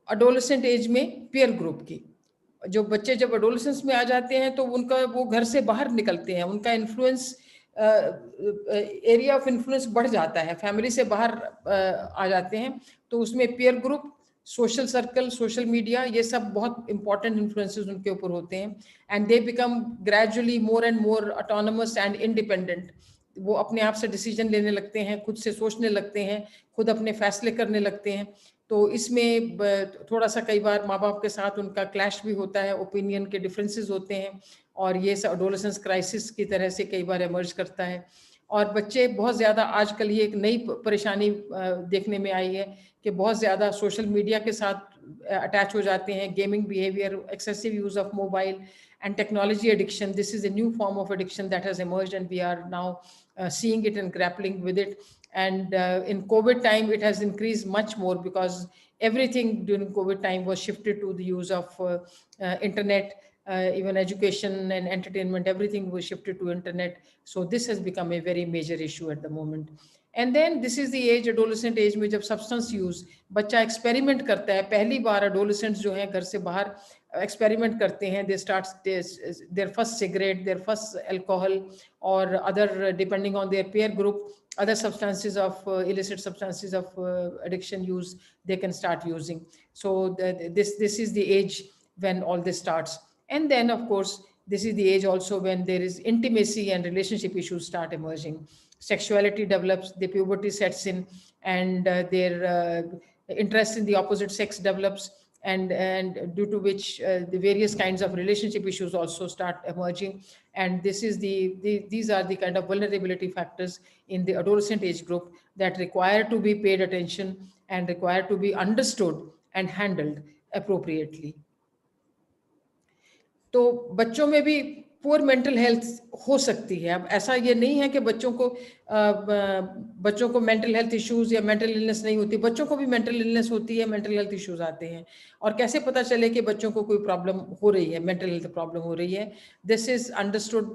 एडोलेसेंट एज में पीयर ग्रुप की। जो बच्चे जब एडोलेसेंस में आ जाते हैं तो उनका वो घर से बाहर निकलते हैं, उनका इन्फ्लुएंस एरिया ऑफ इन्फ्लुएंस बढ़ जाता है, फैमिली से बाहर आ जाते हैं, तो उसमें peer group, social circle, social media, ये सब बहुत इंपॉर्टेंट इन्फ्लुएंसेस उनके ऊपर होते हैं, and they become gradually more and more autonomous and independent. वो अपने आप से डिसीजन लेने लगते हैं, खुद से सोचने लगते हैं, खुद अपने फैसले करने लगते हैं। तो इसमें थोड़ा सा कई बार माँ बाप के साथ उनका क्लैश भी होता है, ओपिनियन के डिफरेंसेस होते हैं, और ये सब एडोलेसेंस क्राइसिस की तरह से कई बार इमर्ज करता है। और बच्चे बहुत ज़्यादा आजकल ये एक नई परेशानी देखने में आई है कि बहुत ज़्यादा सोशल मीडिया के साथ अटैच हो जाते हैं, gaming behaviour, excessive use of mobile and technology addiction. This is a new form of addiction that has emerged, and we are now seeing it and grappling with it. And in COVID time, it has increased much more because everything during COVID time was shifted to the use of internet. Even education and entertainment, everything was shifted to internet. So this has become a very major issue at the moment. And then this is the age, adolescent age, में जब substance use बच्चा experiment करता है, पहली बार adolescents जो हैं घर से बाहर experiment करते हैं, they start their first cigarette, their first alcohol, or other, depending on their peer group, other substances of illicit substances of addiction use, they can start using. So this is the age when all this starts. And then of course, this is the age also when there is intimacy and relationship issues start emerging. Sexuality develops, the puberty sets in, and their interest in the opposite sex develops, and due to which the various kinds of relationship issues also start emerging. And this is these are the kind of vulnerability factors in the adolescent age group that require to be paid attention and require to be understood and handled appropriately. तो बच्चों में भी poor mental health हो सकती है। अब ऐसा ये नहीं है कि बच्चों को मेंटल हेल्थ इश्यूज या मेंटल इलनेस नहीं होती, बच्चों को भी मेंटल इलनेस होती है, मेंटल हेल्थ इश्यूज आते हैं। और कैसे पता चले कि बच्चों को कोई प्रॉब्लम हो रही है, मेंटल हेल्थ प्रॉब्लम हो रही है? This is understood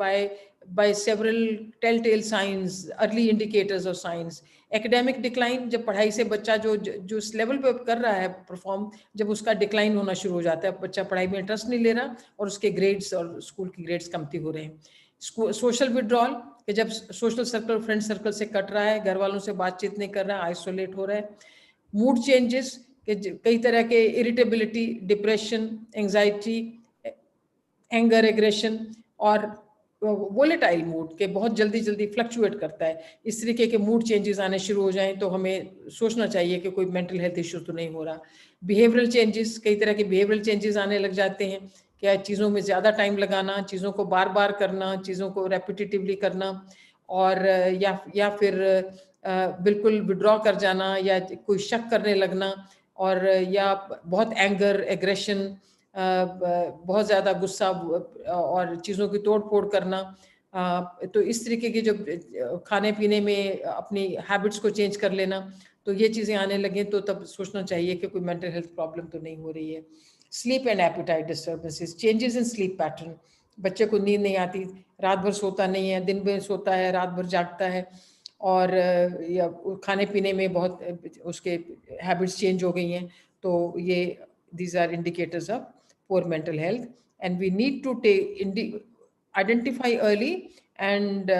by several telltale signs, early indicators of signs. Academic decline, जब पढ़ाई से बच्चा जो इस लेवल पे कर रहा है परफॉर्म, जब उसका डिक्लाइन होना शुरू हो जाता है, बच्चा पढ़ाई में इंटरेस्ट नहीं ले रहा और उसके ग्रेड्स और स्कूल की ग्रेड्स कमती हो रहे हैं। सोशल विड्रॉल, कि जब सोशल सर्कल, फ्रेंड सर्कल से कट रहा है, घर वालों से बातचीत नहीं कर रहा है, आइसोलेट हो रहा है। मूड चेंजेस, कि कई तरह के irritability, depression, anxiety, anger, aggression, और वोलेटाइल मूड, के बहुत जल्दी जल्दी फ्लक्चुएट करता है। इस तरीके के मूड चेंजेस आने शुरू हो जाएं तो हमें सोचना चाहिए कि कोई मेंटल हेल्थ इश्यू तो नहीं हो रहा। बिहेवियरल चेंजेस, कई तरह के बिहेवियरल चेंजेस आने लग जाते हैं, क्या चीज़ों में ज़्यादा टाइम लगाना, चीज़ों को बार बार करना, चीज़ों को रेपिटेटिवली करना, और या फिर बिल्कुल विड्रॉ कर जाना, या कोई शक करने लगना, और या बहुत एंगर, एग्रेशन, बहुत ज़्यादा गुस्सा और चीज़ों की तोड़ फोड़ करना। तो इस तरीके की जो खाने पीने में अपनी हैबिट्स को चेंज कर लेना, तो ये चीज़ें आने लगें तो तब सोचना चाहिए कि कोई मेंटल हेल्थ प्रॉब्लम तो नहीं हो रही है। Sleep and appetite disturbances, changes in sleep pattern, बच्चे को नींद नहीं आती, रात भर सोता नहीं है, दिन भर सोता है, रात भर जागता है, और या खाने पीने में बहुत उसके हैबिट्स चेंज हो गई हैं। तो ये these are indicators of poor mental health, and we need to identify early and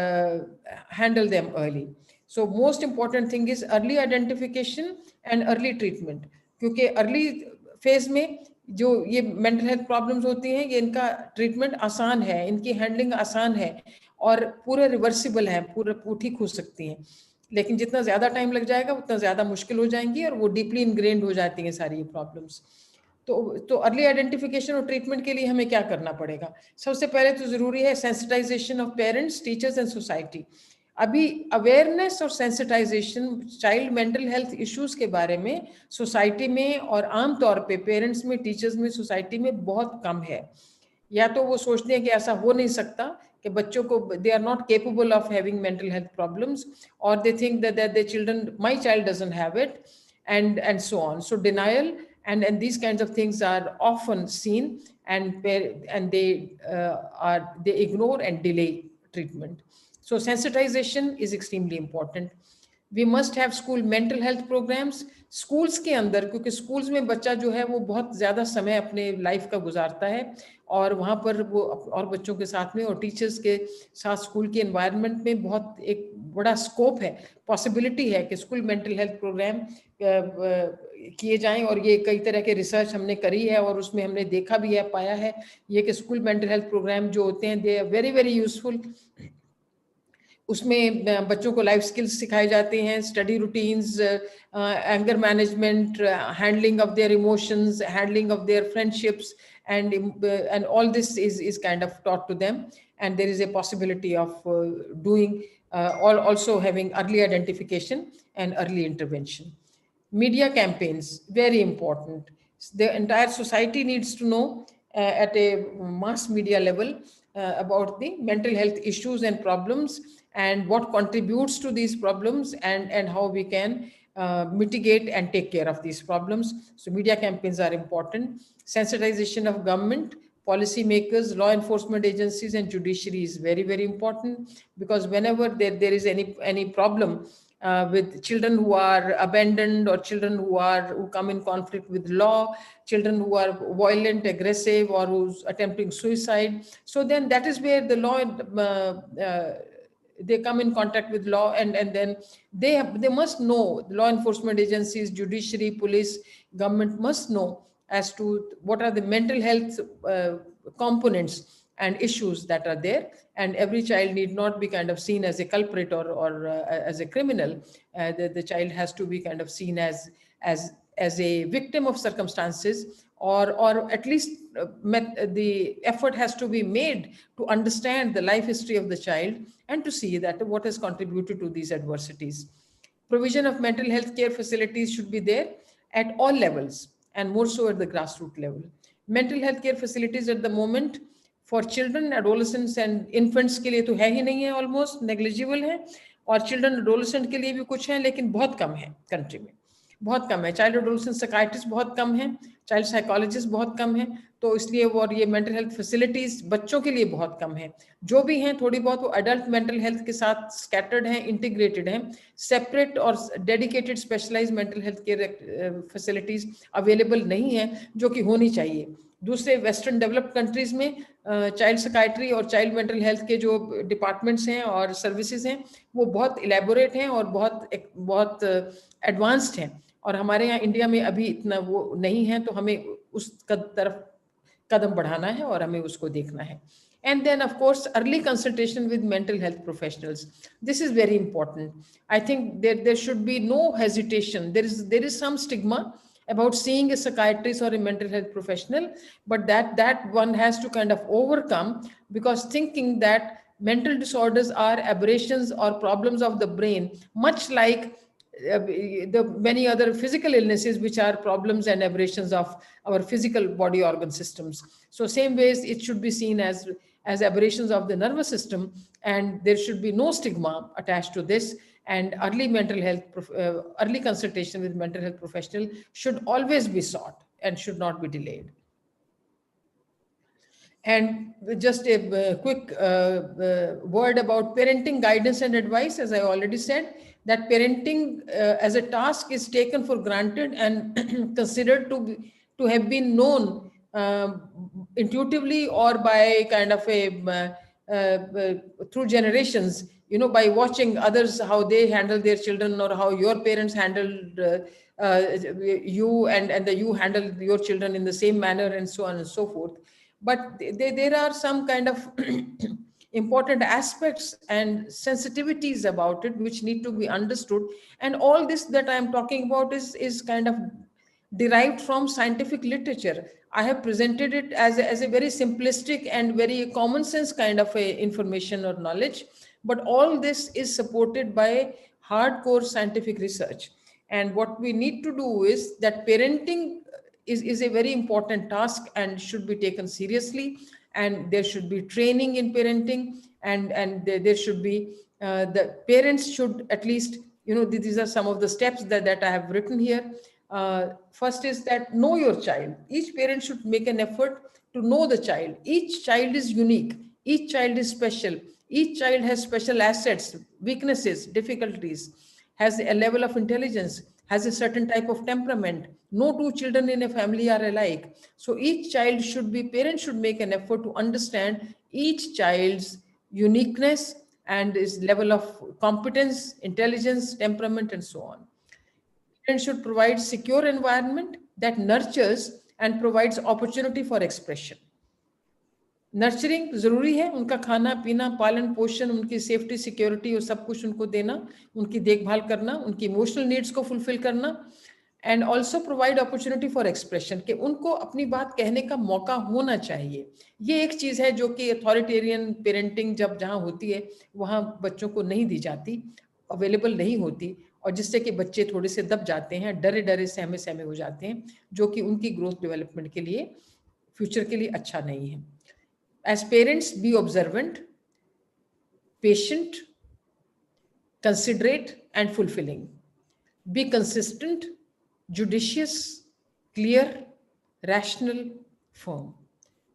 handle them early. So most important thing is early identification and early treatment, क्योंकि early phase में जो ये mental health problems होती हैं, ये इनका treatment आसान है, इनकी हैंडलिंग आसान है, और पूरे रिवर्सिबल है, पूरे ठीक हो सकती हैं। लेकिन जितना ज़्यादा टाइम लग जाएगा उतना ज़्यादा मुश्किल हो जाएंगी, और वो डीपली इनग्रेन्ड हो जाती हैं सारी ये प्रॉब्लम्स। तो अर्ली आइडेंटिफिकेशन और ट्रीटमेंट के लिए हमें क्या करना पड़ेगा? सबसे पहले तो ज़रूरी है sensitization of parents, teachers and society. अभी अवेयरनेस और sensitization child mental health issues के बारे में सोसाइटी में और आम तौर पे पेरेंट्स में, टीचर्स में, सोसाइटी में बहुत कम है। या तो वो सोचते हैं कि ऐसा हो नहीं सकता, कि बच्चों को they are not capable of having mental health problems, और they think that the children, my child doesn't have it, and so on. So denial and these kinds of things are often seen, and they ignore and delay treatment. So sensitization is extremely important. We must have school mental health programmes schools के अंदर, क्योंकि schools में बच्चा जो है वो बहुत ज़्यादा समय अपने लाइफ का गुजारता है और वहाँ पर वो और बच्चों के साथ में और टीचर्स के साथ स्कूल के एनवायरनमेंट में बहुत एक बड़ा स्कोप है, पॉसिबिलिटी है कि स्कूल मेंटल हेल्थ प्रोग्राम किए जाएं। और ये कई तरह के रिसर्च हमने करी है और उसमें हमने देखा भी है, पाया है ये कि स्कूल मेंटल हेल्थ प्रोग्राम जो होते हैं they are very very useful. उसमें बच्चों को लाइफ स्किल्स सिखाए जाते हैं, study routines, anger management, handling of their emotions, handling of their friendships, and all this is kind of taught to them, and there is a possibility of doing also having early identification and early intervention. Media campaigns, very important. The entire society needs to know at a mass media level about the mental health issues and problems and what contributes to these problems, and how we can mitigate and take care of these problems. So media campaigns are important. Sensitization of government, policy makers, law enforcement agencies, and judiciary is very, very important, because whenever there is any problem with children who are abandoned or children who come in conflict with law, children who are violent, aggressive, or who's attempting suicide. So then that is where the law, they come in contact with law, and then they must know, law enforcement agencies, judiciary, police, government must know as to what are the mental health components and issues that are there. And every child need not be kind of seen as a culprit or as a criminal. The child has to be kind of seen as a victim of circumstances, or at least the effort has to be made to understand the life history of the child and to see that what has contributed to these adversities. Provision of mental health care facilities should be there at all levels, and more so at the grassroots level. Mental health care facilities at the moment for children, adolescents and infants के लिए तो है ही नहीं है, almost negligible है, और children adolescent के लिए भी कुछ है लेकिन बहुत कम है कंट्री में, बहुत कम है. चाइल्ड एडोलेसेंट साइकाइट्रिस्ट बहुत कम है, चाइल्ड साइकोलॉजिस्ट बहुत कम है, तो इसलिए और ये मेंटल हेल्थ फैसिलिटीज बच्चों के लिए बहुत कम है. जो भी हैं थोड़ी बहुत वो एडल्ट मेंटल हेल्थ के साथ स्कैटर्ड हैं, इंटीग्रेटेड हैं. सेपरेट और dedicated specialize mental health care facilities available नहीं है, जो कि होनी चाहिए. दूसरे वेस्टर्न डेवलप्ड कंट्रीज में चाइल्ड साइकाइट्री और चाइल्ड मेंटल हेल्थ के जो डिपार्टमेंट्स हैं और सर्विसेज हैं वो बहुत इलेबोरेट हैं और बहुत एडवांस्ड हैं, और हमारे यहाँ इंडिया में अभी इतना वो नहीं है, तो हमें उस तरफ कदम बढ़ाना है और हमें उसको देखना है. And then, of course, early consultation with mental health professionals. This is very important. I think there should be no hesitation. There is some stigma about seeing a psychiatrist or a mental health professional, but that one has to kind of overcome, because thinking that mental disorders are aberrations or problems of the brain, much like the many other physical illnesses which are problems and aberrations of our physical body organ systems. So same ways it should be seen as aberrations of the nervous system, and there should be no stigma attached to this. And early mental health, early consultation with mental health professional should always be sought and should not be delayed. And just a quick word about parenting guidance and advice. As I already said, that parenting as a task is taken for granted and considered to have been known intuitively or by kind of a through generations, by watching others how they handle their children, or how your parents handled you, and you handled your children in the same manner, and so on and so forth. But there are some kind of important aspects and sensitivities about it which need to be understood. And all this that I am talking about is kind of derived from scientific literature. I have presented it as a very simplistic and very common sense kind of a information or knowledge. But all this is supported by hardcore scientific research. And what we need to do is that parenting is a very important task and should be taken seriously, and there should be training in parenting, and there should be the parents should at least, these are some of the steps that I have written here. First is that know your child. Each parent should make an effort to know the child. Each child is unique, each child is special, each child has special assets, weaknesses, difficulties, has a level of intelligence, has a certain type of temperament. No two children in a family are alike. So each child parents should make an effort to understand each child's uniqueness and his level of competence, intelligence, temperament, and so on. Parents should provide secure environment that nurtures and provides opportunity for expression. Nurturing जरूरी है, उनका खाना पीना, पालन पोषण, उनकी safety security और सब कुछ उनको देना, उनकी देखभाल करना, उनकी इमोशनल नीड्स को फुलफिल करना, and also provide opportunity for expression, कि उनको अपनी बात कहने का मौका होना चाहिए. ये एक चीज है जो कि अथॉरिटेरियन पेरेंटिंग जहाँ होती है वहाँ बच्चों को नहीं दी जाती, अवेलेबल नहीं होती, और जिससे कि बच्चे थोड़े से दब जाते हैं, डरे डरे सहमे सहमे हो जाते हैं, जो कि उनकी ग्रोथ डेवलपमेंट के लिए, फ्यूचर के लिए अच्छा नहीं है. As parents, be observant, patient, considerate, and fulfilling. Be consistent, judicious, clear, rational, firm.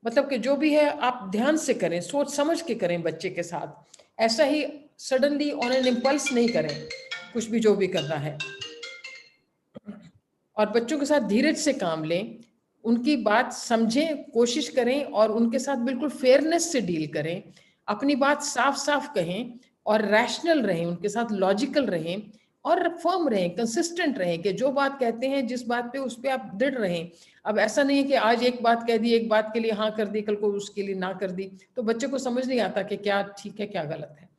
मतलब कि जो भी है आप ध्यान से करें, सोच समझ के करें बच्चे के साथ. ऐसा he suddenly on an impulse नहीं करें कुछ भी जो भी करना है. और बच्चों के साथ धीरज से काम लें, उनकी बात समझें, कोशिश करें और उनके साथ बिल्कुल फेयरनेस से डील करें, अपनी बात साफ साफ कहें और रैशनल रहें, उनके साथ लॉजिकल रहें और फर्म रहें, कंसिस्टेंट रहें, कि जो बात कहते हैं जिस बात पे उस पर आप दृढ़ रहें. अब ऐसा नहीं है कि आज एक बात कह दी, एक बात के लिए हाँ कर दी, कल को उसके लिए ना कर दी, तो बच्चे को समझ नहीं आता कि क्या ठीक है क्या गलत है.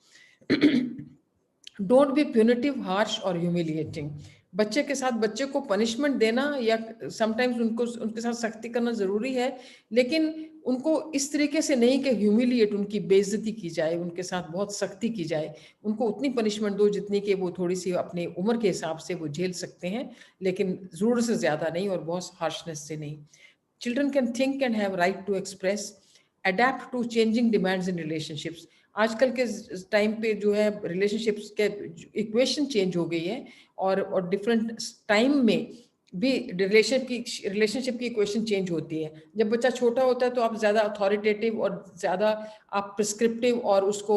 डोंट बी प्यूनिटिव, हार्श और ह्यूमिलिएटिंग. बच्चे के साथ बच्चे को पनिशमेंट देना या समटाइम्स उनके साथ सख्ती करना जरूरी है, लेकिन उनको इस तरीके से नहीं कि ह्यूमिलिएट, उनकी बेइज्जती की जाए, उनके साथ बहुत सख्ती की जाए. उनको उतनी पनिशमेंट दो जितनी कि वो थोड़ी सी अपनी उम्र के हिसाब से वो झेल सकते हैं, लेकिन जरूरत से ज्यादा नहीं और बहुत हार्शनेस से नहीं. Children can think and have right to express, adapt to changing demands in relationships. आजकल के टाइम पे जो है रिलेशनशिप्स के इक्वेशन चेंज हो गई है, और डिफरेंट टाइम में भी रिलेशनशिप की इक्वेशन चेंज होती है. जब बच्चा छोटा होता है तो आप ज़्यादा अथॉरिटेटिव और ज़्यादा आप प्रिस्क्रिप्टिव और उसको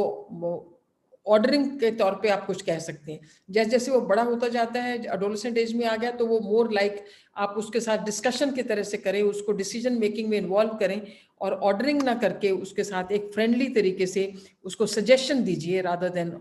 ऑर्डरिंग के तौर पे आप कुछ कह सकते हैं. जैसे जैसे वो बड़ा होता जाता है, एडोलेसेंट एज में आ गया, तो वो मोर लाइक आप उसके साथ डिस्कशन की तरह से करें, उसको डिसीजन मेकिंग में इन्वॉल्व करें और ऑर्डरिंग ना करके उसके साथ एक फ्रेंडली तरीके से उसको सजेशन दीजिए रादर देन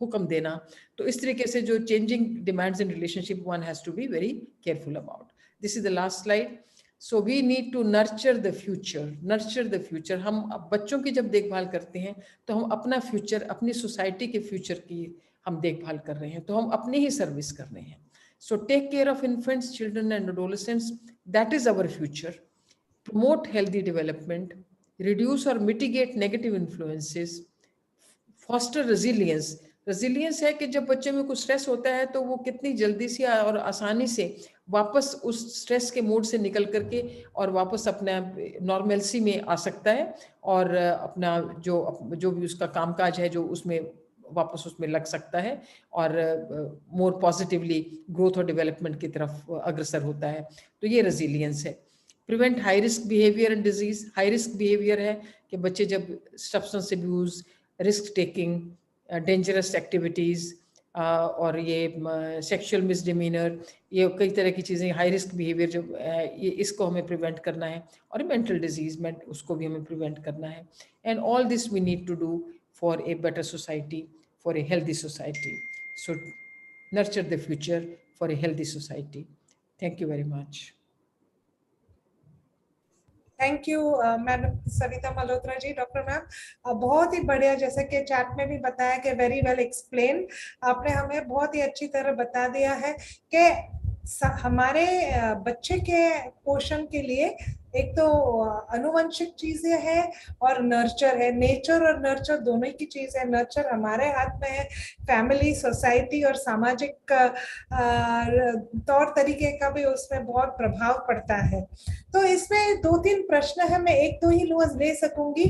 हुक्म देना. तो इस तरीके से जो changing demands in relationship one has to be very careful about. This is the last slide. So we need to nurture the future. हम अब बच्चों की जब देखभाल करते हैं तो हम अपना फ्यूचर, अपनी सोसाइटी के फ्यूचर की हम देखभाल कर रहे हैं, तो हम अपनी ही सर्विस कर रहे हैं. So take care of infants, children and adolescents. That is our future. Promote healthy development, reduce or mitigate negative influences, foster resilience. Resilience है कि जब बच्चे में कुछ स्ट्रेस होता है तो वो कितनी जल्दी से और आसानी से वापस उस स्ट्रेस के मोड से निकल करके और वापस अपना नॉर्मलसी में आ सकता है, और अपना जो भी उसका कामकाज है जो उसमें वापस उसमें लग सकता है, और मोर पॉजिटिवली ग्रोथ और डेवलपमेंट की तरफ अग्रसर होता है. तो ये रेजिलियंस है. Prevent high risk behaviour and disease. High risk behaviour है कि बच्चे जब substance abuse, risk taking, dangerous activities और ये सेक्सुअल मिसडिमीनर, ये कई तरह की चीज़ें हाई रिस्क बिहेवियर जो ये इसको हमें प्रिवेंट करना है, और मेंटल डिजीज में उसको भी हमें प्रिवेंट करना है. And all this we need to do for a better society, for a healthy society. So nurture the future for a healthy society. Thank you very much. Thank you madam Savita Malhotra ji. Doctor ma'am बहुत ही बढ़िया, जैसे कि chat में भी बताया कि very well explain. आपने हमें बहुत ही अच्छी तरह बता दिया है कि हमारे बच्चे के पोषण के लिए एक तो अनुवंशिक चीजें हैं और नर्चर है. नेचर और नर्चर दोनों की चीज है. नर्चर हमारे हाथ में है, फैमिली, सोसाइटी और सामाजिक तौर तरीके का भी उसमें बहुत प्रभाव पड़ता है. तो इसमें 2-3 प्रश्न है, मैं 1-2 ही ले सकूंगी.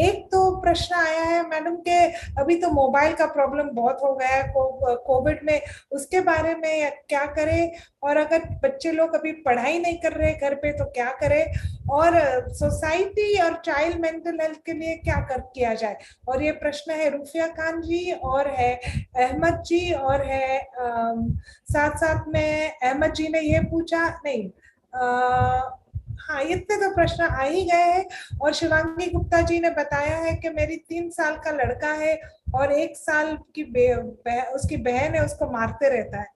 एक तो प्रश्न आया है मैडम के अभी तो मोबाइल का प्रॉब्लम बहुत हो गया है कोविड में, उसके बारे में क्या करें, और अगर बच्चे लोग अभी पढ़ाई नहीं कर रहे घर पे तो क्या करें, और सोसाइटी और चाइल्ड मेंटल हेल्थ के लिए क्या किया जाए। और ये प्रश्न है रूफिया खान जी और है अहमद जी और है साथ साथ में अहमद जी ने ये पूछा नहीं, हाँ इतने तो प्रश्न आ ही गए हैं। और शिवांगी गुप्ता जी ने बताया है कि मेरी 3 साल का लड़का है और 1 साल की उसकी बहन है, उसको मारते रहता है।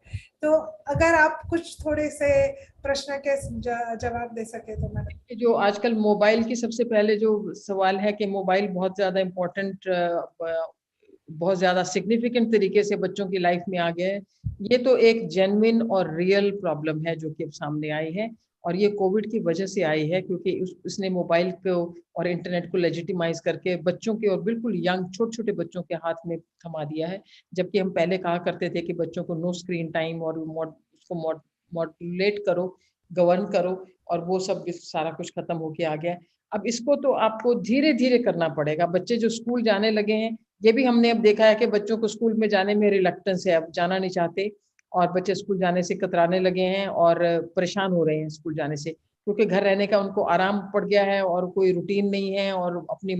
तो अगर आप कुछ थोड़े से प्रश्न के जवाब दे सके तो मैडम। जो आजकल मोबाइल की सबसे पहले जो सवाल है कि मोबाइल बहुत ज्यादा इम्पोर्टेंट, बहुत ज्यादा सिग्निफिकेंट तरीके से बच्चों की लाइफ में आ गया है। ये तो एक जेन्युइन और रियल प्रॉब्लम है जो कि अब सामने आई है, और ये कोविड की वजह से आई है, क्योंकि उसने मोबाइल को और इंटरनेट को लेजिटिमाइज करके बच्चों के और बिल्कुल यंग छोटे छोटे बच्चों के हाथ में थमा दिया है। जबकि हम पहले कहा करते थे कि बच्चों को नो स्क्रीन टाइम और उसको मॉड्यूलेट करो, गवर्न करो, और वो सब सारा कुछ खत्म होके आ गया है। अब इसको तो आपको धीरे धीरे करना पड़ेगा। बच्चे जो स्कूल जाने लगे हैं, ये भी हमने अब देखा है कि बच्चों को स्कूल में जाने में रिलक्टेंस है, अब जाना नहीं चाहते, और बच्चे स्कूल जाने से कतराने लगे हैं और परेशान हो रहे हैं स्कूल जाने से, क्योंकि घर रहने का उनको आराम पड़ गया है और कोई रूटीन नहीं है, और अपनी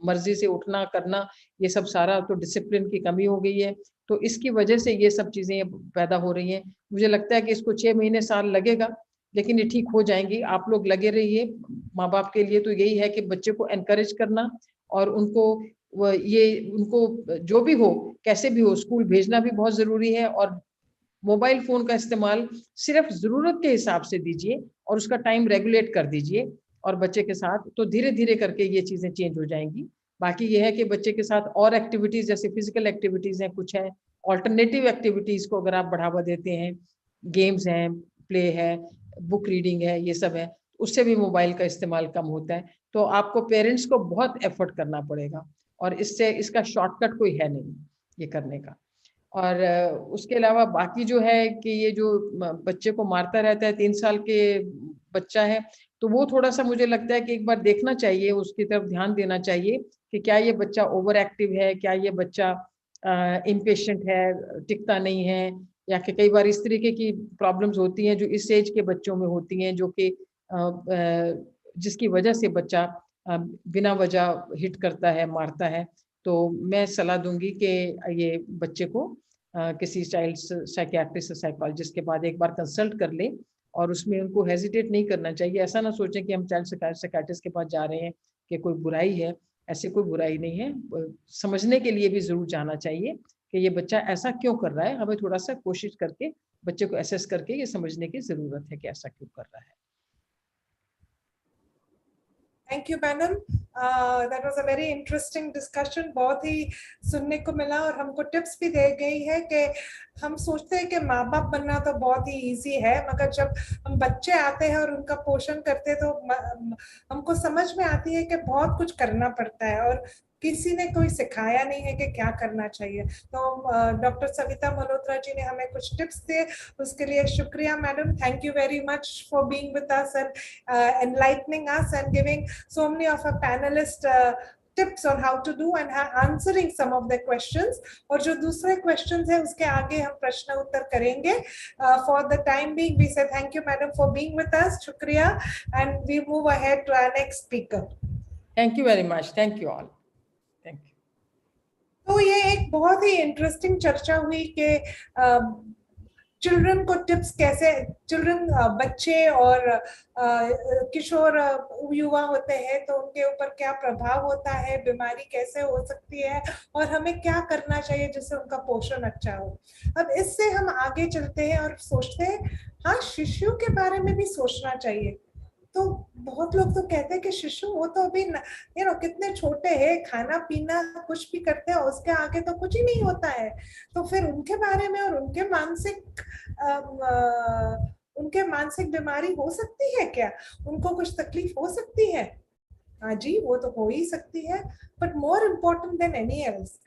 मर्जी से उठना करना, ये सब सारा तो डिसिप्लिन की कमी हो गई है। तो इसकी वजह से ये सब चीजें पैदा हो रही हैं। मुझे लगता है कि इसको 6 महीने साल लगेगा, लेकिन ये ठीक हो जाएंगी। आप लोग लगे रहिए। माँ बाप के लिए तो यही है कि बच्चे को एनकरेज करना, और उनको उनको जो भी हो, कैसे भी हो, स्कूल भेजना भी बहुत जरूरी है। और मोबाइल फोन का इस्तेमाल सिर्फ जरूरत के हिसाब से दीजिए, और उसका टाइम रेगुलेट कर दीजिए और बच्चे के साथ, तो धीरे धीरे करके ये चीजें चेंज हो जाएंगी। बाकी ये है कि बच्चे के साथ और एक्टिविटीज, जैसे फिजिकल एक्टिविटीज हैं, कुछ है ऑल्टरनेटिव एक्टिविटीज को अगर आप बढ़ावा देते हैं, गेम्स हैं, प्ले है, बुक रीडिंग है, ये सब है, उससे भी मोबाइल का इस्तेमाल कम होता है। तो आपको पेरेंट्स को बहुत एफर्ट करना पड़ेगा, और इसका शॉर्टकट कोई है नहीं ये करने का। और उसके अलावा बाकी जो है कि ये जो बच्चे को मारता रहता है, 3 साल के बच्चा है, तो वो थोड़ा सा मुझे लगता है कि एक बार देखना चाहिए, उसकी तरफ ध्यान देना चाहिए कि क्या ये बच्चा ओवर एक्टिव है, क्या ये बच्चा इम्पेशेंट है, टिकता नहीं है, या कि कई बार इस तरीके की प्रॉब्लम्स होती हैं जो इस एज के बच्चों में होती हैं, जो कि जिसकी वजह से बच्चा बिना वजह हिट करता है, मारता है। तो मैं सलाह दूंगी कि ये बच्चे को किसी चाइल्ड साइकियाट्रिस्ट या साइकोलॉजिस्ट के बाद एक बार कंसल्ट कर ले, और उसमें उनको हेजिटेट नहीं करना चाहिए। ऐसा ना सोचें कि हम चाइल्ड साइकियाट्रिस्ट के पास जा रहे हैं कि कोई बुराई है, ऐसे कोई बुराई नहीं है। समझने के लिए भी जरूर जाना चाहिए कि ये बच्चा ऐसा क्यों कर रहा है। हमें थोड़ा सा कोशिश करके बच्चे को एसेस करके ये समझने की जरूरत है कि ऐसा क्यों कर रहा है। Thank you madam, that was a very interesting discussion. बहुत ही सुनने को मिला, और हमको टिप्स भी दे गई है कि हम सोचते हैं कि माँ बाप बनना तो बहुत ही इजी है, मगर जब हम बच्चे आते हैं और उनका पोषण करते हैं तो हमको समझ में आती है कि बहुत कुछ करना पड़ता है, और किसी ने कोई सिखाया नहीं है कि क्या करना चाहिए। तो डॉक्टर सविता मल्होत्रा जी ने हमें कुछ टिप्स दिए, उसके लिए शुक्रिया madam. Thank you very much for being with us and enlightening us and giving so many of our panelists tips on how to do and answering some of the questions. और जो दूसरे questions है उसके आगे हम प्रश्न उत्तर करेंगे। For the time being we say thank you madam for being with us, शुक्रिया, and we move ahead to our next speaker. Thank you very much. Thank you all. Thank you. तो ये एक बहुत ही इंटरेस्टिंग चर्चा हुई कि children को tips कैसे, चिल्ड्रन बच्चे और किशोर युवा होते हैं तो उनके ऊपर क्या प्रभाव होता है, बीमारी कैसे हो सकती है, और हमें क्या करना चाहिए जिससे उनका पोषण अच्छा हो। अब इससे हम आगे चलते हैं और सोचते हैं हाँ शिशु के बारे में भी सोचना चाहिए। तो बहुत लोग तो कहते हैं कि शिशु वो तो अभी कितने छोटे हैं, खाना पीना कुछ भी करते हैं, उसके आगे तो कुछ ही नहीं होता है। तो फिर उनके बारे में और उनके मानसिक बीमारी हो सकती है क्या, उनको कुछ तकलीफ हो सकती है? हाँ जी, वो तो हो ही सकती है, but more important then any else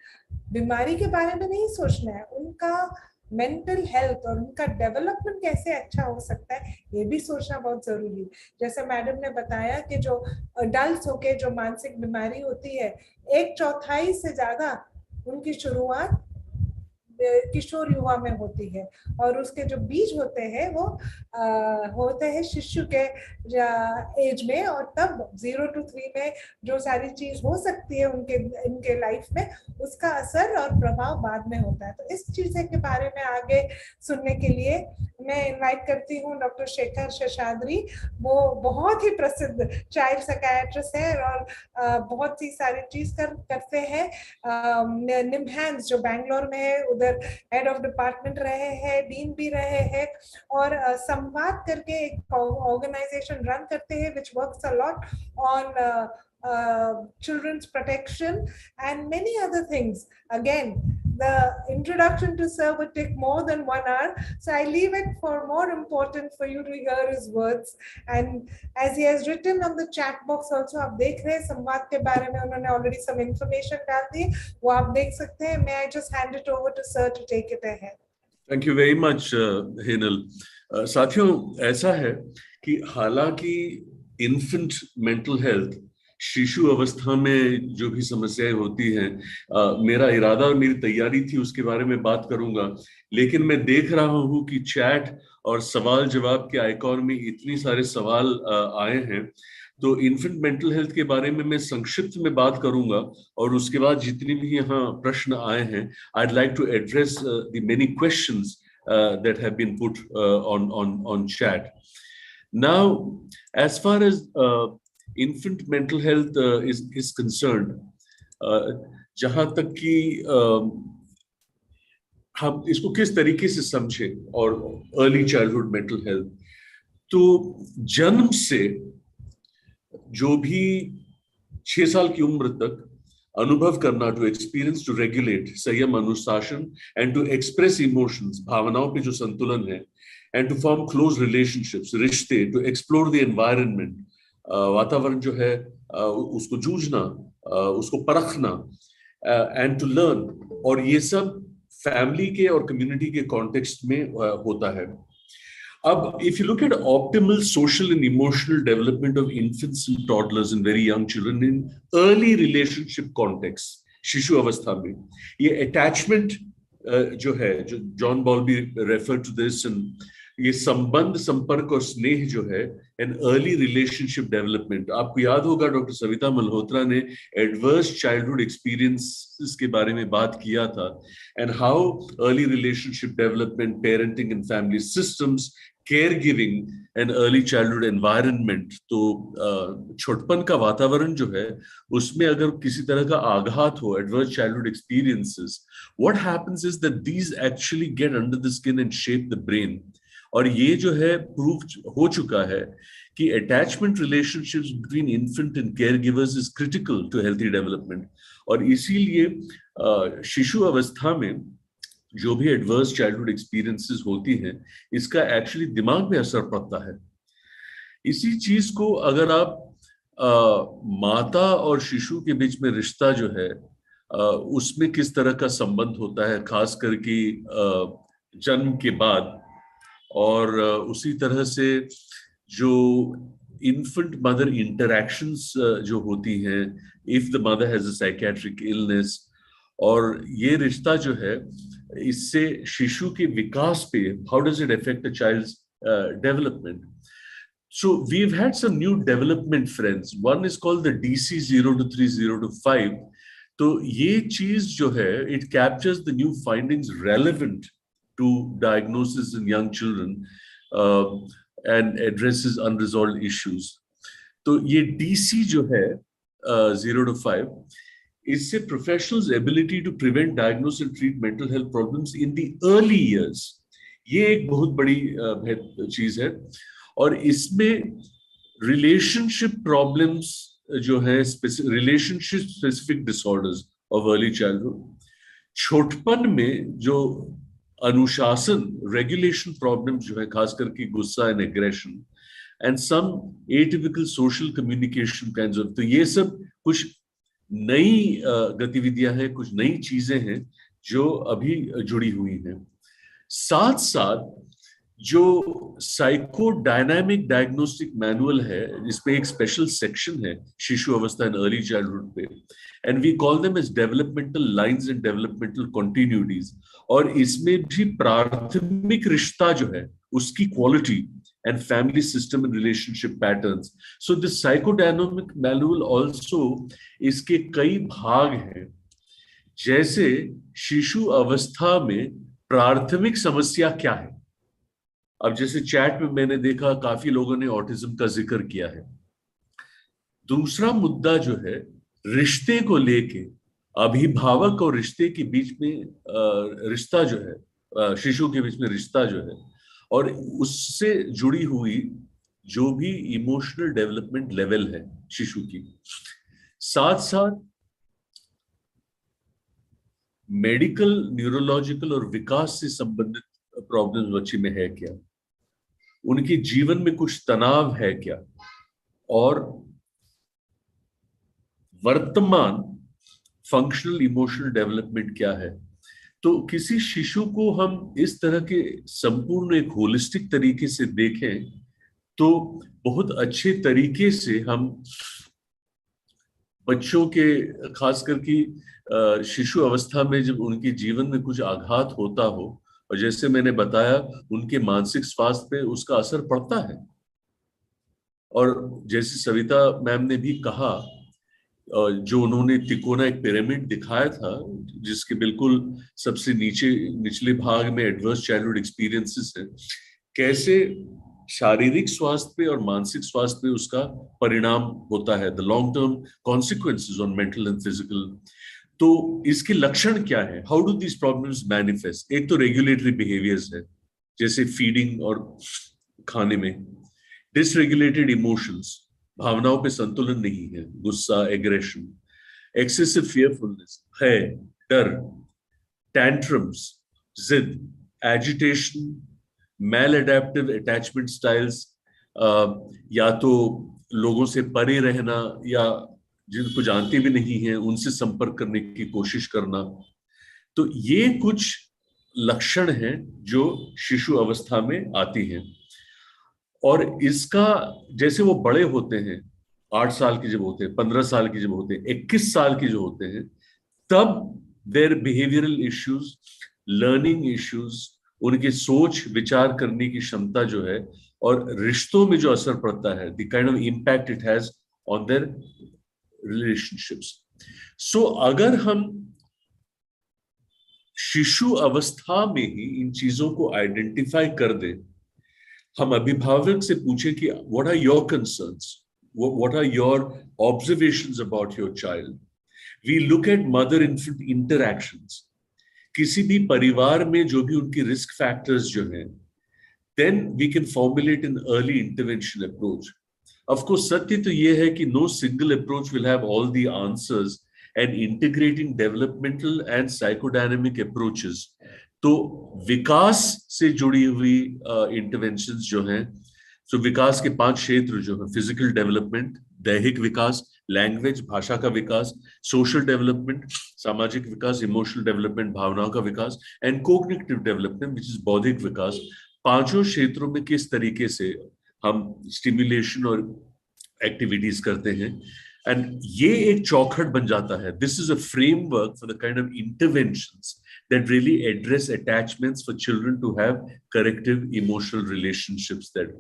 बीमारी के बारे में नहीं सोचना है, उनका मेंटल हेल्थ और उनका डेवलपमेंट कैसे अच्छा हो सकता है ये भी सोचना बहुत जरूरी है। जैसे मैडम ने बताया कि जो अडल्ट होके जो मानसिक बीमारी होती है 1/4 से ज्यादा उनकी शुरुआत किशोर युवा में होती है, और उसके जो बीज होते हैं वो होते हैं शिशु के एज में, और तब 0 to 3 में जो सारी चीज हो सकती है इनके लाइफ में, उसका असर और प्रभाव बाद में होता है। तो इस चीज के बारे में आगे सुनने के लिए मैं इनवाइट करती हूँ डॉक्टर शेखर शेषाद्री। वो बहुत ही प्रसिद्ध चाइल्ड साइकियाट्रिस्ट है और बहुत ही सारी चीज करते हैं। निम्हांस जो बैंगलोर में है, उधर हेड ऑफ डिपार्टमेंट रहे हैं, डीन भी रहे हैं, और संवाद करके एक ऑर्गेनाइजेशन रन करते हैं which works a lot on children's protection and many other things. Again, the introduction to sir would take more than 1 hour, so I leave it for more important for you to hear his words. And as he has written on the chat box also, आप देख रहे हैं संवाद के बारे में उन्होंने already some information डाल दी, वो आप देख सकते हैं। May I just hand it over to sir to take it ahead? Thank you very much, Hinal. साथियों, ऐसा है कि हालांकि infant mental health शिशु अवस्था में जो भी समस्याएं होती हैं, मेरा इरादा और मेरी तैयारी थी उसके बारे में बात करूंगा, लेकिन मैं देख रहा हूं कि चैट और सवाल जवाब के आइकॉन में इतने सारे सवाल आए हैं, तो इन्फेंट मेंटल हेल्थ के बारे में मैं संक्षिप्त में बात करूंगा, और उसके बाद जितने भी यहाँ प्रश्न आए हैं, I'd like to address the many questions that have been put on chat. Now, as far as infant mental health is concerned, जहां तक कि हम इसको किस तरीके से समझें, और अर्ली चाइल्डहुड मेंटल हेल्थ, तो जन्म से जो भी 6 साल की उम्र तक अनुभव करना, टू एक्सपीरियंस, टू रेगुलेट, संयम, अनुशासन, एंड टू एक्सप्रेस इमोशंस, भावनाओं पे जो संतुलन है, and to form close relationships, रिश्ते, टू एक्सप्लोर द एनवायरनमेंट, वातावरण जो है उसको जूझना, उसको परखना, एंड टू लर्न, और ये सब फैमिली के और कम्युनिटी के कॉन्टेक्स्ट में होता है। अब if you look at optimal social and emotional development of infants and toddlers and very young children in early relationship context, शिशु अवस्था में ये attachment जो है, जो जॉन बॉल्बी रेफर टू दिस, ये संबंध, संपर्क और स्नेह जो है, एन अर्ली रिलेशनशिप डेवलपमेंट। आपको याद होगा डॉक्टर सविता मल्होत्रा ने एडवर्स चाइल्डहुड एक्सपीरियंसेस के बारे में बात किया था, and how early relationship development, parenting and family systems, care giving and early childhood environment. तो छोटपन का वातावरण जो है, उसमें अगर किसी तरह का आघात हो, adverse childhood experiences, what happens is that these actually get under the skin and shape the brain. और ये जो है प्रूव हो चुका है कि attachment relationships between infant and caregivers is critical to healthy development, और इसीलिए शिशु अवस्था में जो भी एडवर्स चाइल्डहुड एक्सपीरियंसेस होती हैं, इसका एक्चुअली दिमाग में असर पड़ता है। इसी चीज को अगर आप माता और शिशु के बीच में रिश्ता जो है, उसमें किस तरह का संबंध होता है, खास करके जन्म के बाद, और उसी तरह से जो इन्फेंट मदर इंटरैक्शंस जो होती हैं, if the mother has a psychiatric illness, और ये रिश्ता जो है, इससे शिशु के विकास पे, how does it affect a child's development. So we've had some new development friends. One is called the DC 0 to 3, 0 to 5. तो ये चीज जो है, it captures the new findings relevant to diagnosis in young children and addresses unresolved issues. तो ये DC जो है 0 to 5, इससे professionals' ability to prevent, diagnose and treat mental health problems in the early years, ये एक बहुत बड़ी चीज है। और इसमें रिलेशनशिप प्रॉब्लम्स जो है, relationship specific disorders of early childhood, छोटपन में जो अनुशासन, रेगुलेशन प्रॉब्लम्स जो है, खास करके गुस्सा and aggression, and some atypical social communication kinds of, तो ये सब कुछ नई गतिविधियां हैं, कुछ नई चीजें हैं जो अभी जुड़ी हुई हैं। साथ साथ जो साइकोडायनामिक डायग्नोस्टिक मैनुअल है, इसमें एक स्पेशल सेक्शन है शिशु अवस्था एंड अर्ली चाइल्डहुड पे, and we call them as developmental lines and developmental continuities. और इसमें भी प्राथमिक रिश्ता जो है उसकी quality and family system and relationship patterns. So this psychodynamic manual also, इसके कई भाग हैं, जैसे शिशु अवस्था में प्राथमिक समस्या क्या है। अब जैसे चैट में मैंने देखा काफी लोगों ने ऑटिज्म का जिक्र किया है। दूसरा मुद्दा जो है रिश्ते को लेके, अभिभावक और रिश्ते के बीच में रिश्ता जो है, शिशु के बीच में रिश्ता जो है, और उससे जुड़ी हुई जो भी इमोशनल डेवलपमेंट लेवल है शिशु की, साथ साथ मेडिकल, न्यूरोलॉजिकल और विकास से संबंधित प्रॉब्लम्स बच्चे में है क्या, उनके जीवन में कुछ तनाव है क्या, और वर्तमान फंक्शनल इमोशनल डेवलपमेंट क्या है। तो किसी शिशु को हम इस तरह के संपूर्ण एक होलिस्टिक तरीके से देखें तो बहुत अच्छे तरीके से हम बच्चों के, खासकर की शिशु अवस्था में जब उनके जीवन में कुछ आघात होता हो, और जैसे मैंने बताया उनके मानसिक स्वास्थ्य पे उसका असर पड़ता है। और जैसे सविता मैम ने भी कहा, जो उन्होंने तिकोना एक पिरामिड दिखाया था, जिसके बिल्कुल सबसे निचले भाग में एडवर्स चाइल्डहुड एक्सपीरियंसेस है, कैसे शारीरिक स्वास्थ्य पे और मानसिक स्वास्थ्य पे उसका परिणाम होता है, the long term consequences on mental and physical. तो इसके लक्षण क्या है, how do these problems manifest. एक तो रेगुलेटरी बिहेवियर्स है, जैसे फीडिंग और खाने में, डिसरेगुलेटेड इमोशंस, भावनाओं पे संतुलन नहीं है, गुस्सा, एग्रेशन, एक्सेसिव फियरफुलनेस, भय, डर, टैंट्रम्स, जिद, एजिटेशन, मैल एडेप्टिव अटैचमेंट स्टाइल्स, या तो लोगों से परे रहना या जिनको जानते भी नहीं है उनसे संपर्क करने की कोशिश करना। तो ये कुछ लक्षण हैं जो शिशु अवस्था में आती हैं। और इसका जैसे वो बड़े होते हैं, 8 साल के जब होते हैं, 15 साल के जब होते हैं, 21 साल के जो होते हैं, तब their behavioural issues, learning issues, उनके सोच विचार करने की क्षमता जो है, और रिश्तों में जो असर पड़ता है, the kind of impact it has on their relationships. So अगर हम शिशु अवस्था में ही इन चीजों को आइडेंटिफाई कर दें, हम अभिभावक से पूछे कि what are your concerns, what are your observations about your child. We look at mother infant interactions, किसी भी परिवार में जो भी उनकी रिस्क फैक्टर्स जो हैं, then we can formulate an early intervention approach. Of course, सत्य तो ये है कि no single approach will have all the answers, and integrating developmental and psychodynamic approaches, तो विकास से जुड़ी हुई interventions जो हैं, so विकास के 5 क्षेत्र जो हैं, physical development, दैहिक विकास, लैंग्वेज, भाषा का विकास, सोशल डेवलपमेंट, सामाजिक विकास, इमोशनल डेवलपमेंट, भावनाओं का विकास, and cognitive development which is बौद्धिक विकास। पांचों क्षेत्रों में किस तरीके से हम स्टिमुलेशन और एक्टिविटीज करते हैं, एंड ये एक चौखट बन जाता है। This is a framework for the kind of interventions that really address attachments for children to have corrective emotional relationships that।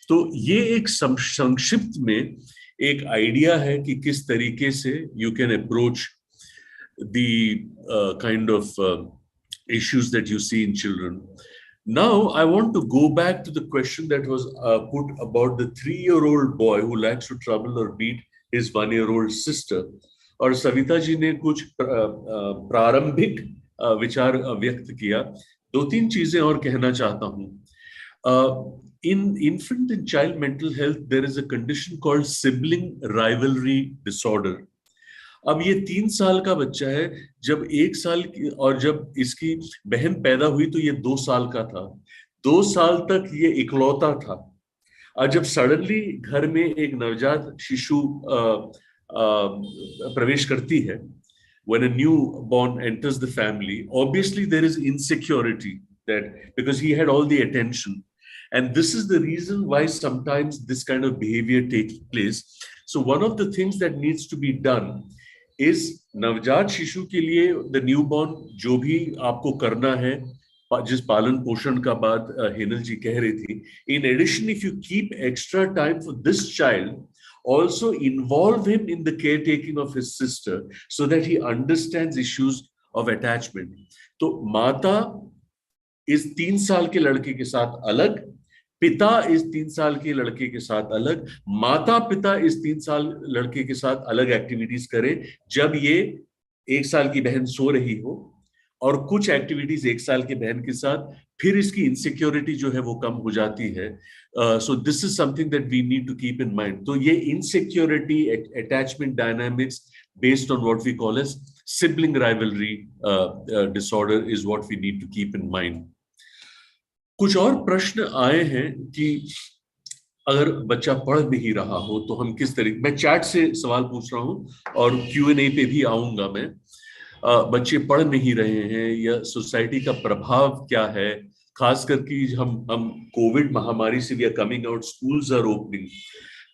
तो ये एक संक्षिप्त में एक आइडिया है कि किस तरीके से you can approach the kind of issues that you see in children. Now I want to go back to the question that was put about the 3-year-old boy who likes to trouble or beat his 1-year-old sister. और सविता जी ने कुछ प्रारंभिक विचार व्यक्त किया। 2-3 चीजें और कहना चाहता हूं। In infant and child mental health, there is a condition called sibling rivalry disorder. अब ये 3 साल का बच्चा है, जब 1 साल की, और जब इसकी बहन पैदा हुई तो ये 2 साल का था। 2 साल तक ये इकलौता था, और जब सडनली घर में एक नवजात शिशु प्रवेश करती है, when a newborn enters the family, obviously there is insecurity, that because he had all the attention, And this is the reason why sometimes this kind of behavior takes place. So one of the things that needs to be done is नवजात शिशु के लिए the newborn जो भी आपको करना है, जिस पालन पोषण का बात हेनल जी कह रही थी, in addition, if you keep extra time for this child, also involve him in the caretaking of his sister so that he understands issues of attachment. तो माता इस 3 साल के लड़के के साथ अलग, पिता इस 3 साल के लड़के के साथ अलग, माता पिता इस 3 साल लड़के के साथ अलग एक्टिविटीज करें जब ये 1 साल की बहन सो रही हो, और कुछ एक्टिविटीज 1 साल की बहन के साथ, फिर इसकी इनसिक्योरिटी जो है वो कम हो जाती है. So this is something that we need to keep in mind. तो ये insecurity, attachment dynamics based on what we call as sibling rivalry disorder is what we need to keep in mind. कुछ और प्रश्न आए हैं कि अगर बच्चा पढ़ नहीं रहा हो तो हम किस तरीके, मैं चैट से सवाल पूछ रहा हूं और Q&A पे भी आऊंगा मैं. बच्चे पढ़ नहीं रहे हैं या सोसाइटी का प्रभाव क्या है, खास करके हम कोविड महामारी से we are coming out, schools are opening.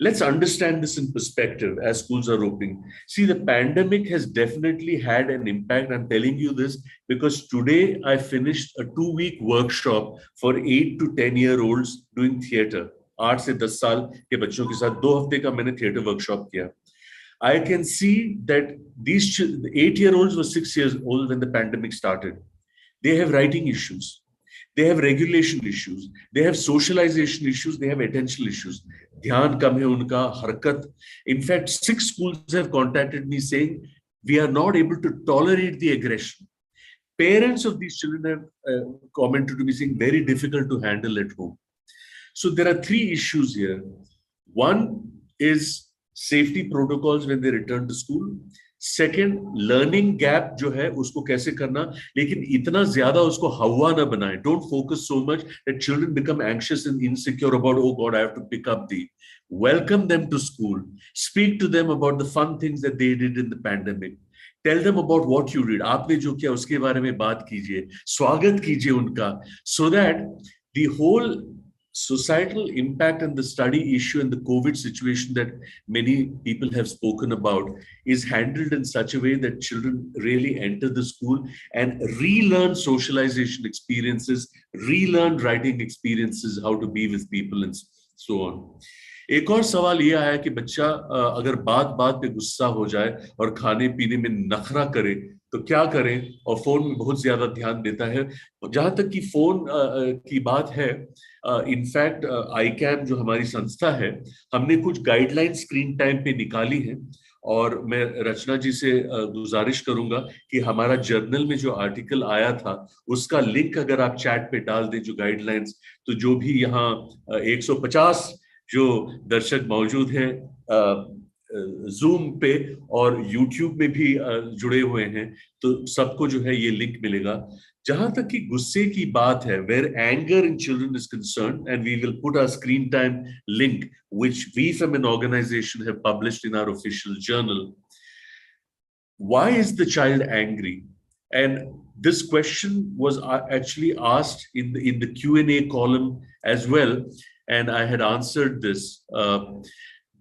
Let's understand this in perspective as schools are opening. See, the pandemic has definitely had an impact. I'm telling you this because today I finished a 2-week workshop for 8 to 10-year-olds doing theater. 8 से 10 साल के बच्चों के साथ 2 हफ्ते का मैंने theater workshop किया. I can see that these 8-year-olds were 6 years old when the pandemic started. They have writing issues. They have regulation issues. They have socialization issues. They have attentional issues. ध्यान कम है उनका, हरकत. In fact, 6 schools have contacted me saying we are not able to tolerate the aggression. Parents of these children have commented to me saying very difficult to handle at home. So there are 3 issues here. One is safety protocols when they return to school. Second, learning gap जो है उसको कैसे करना, लेकिन इतना ज्यादा उसको हवा ना बनाए. Don't focus so much that children become anxious and insecure about oh God I have to pick up the. Welcome them to school, speak to them about the fun things that they did in the pandemic, tell them about what you did, आपने जो किया उसके बारे में बात कीजिए, स्वागत कीजिए उनका, so that the whole societal impact and the study issue and the COVID situation that many people have spoken about is handled in such a way that children really enter the school and relearn socialization experiences, relearn writing experiences, how to be with people and so on. एक और सवाल ये आया कि बच्चा अगर बात पे गुस्सा हो जाए और खाने पीने में नखरा करे तो क्या करें, और फोन में बहुत ज्यादा ध्यान देता है. जहां तक कि फोन की बात है, इनफैक्ट IACAM जो हमारी संस्था है, हमने कुछ गाइडलाइन स्क्रीन टाइम पे निकाली है, और मैं रचना जी से गुजारिश करूंगा कि हमारा जर्नल में जो आर्टिकल आया था उसका लिंक अगर आप चैट पे डाल दें, जो गाइडलाइंस, तो जो भी यहाँ 150 जो दर्शक मौजूद हैं जूम पे और यूट्यूब में भी जुड़े हुए हैं, तो सबको जो है ये लिंक मिलेगा. जहां तक कि गुस्से की बात है, where anger in children is concerned, and we will put our screen time link which we from an organisation have published in our official journal. Why is the child angry? And this question was actually asked in the Q&A column as well, and I had answered this,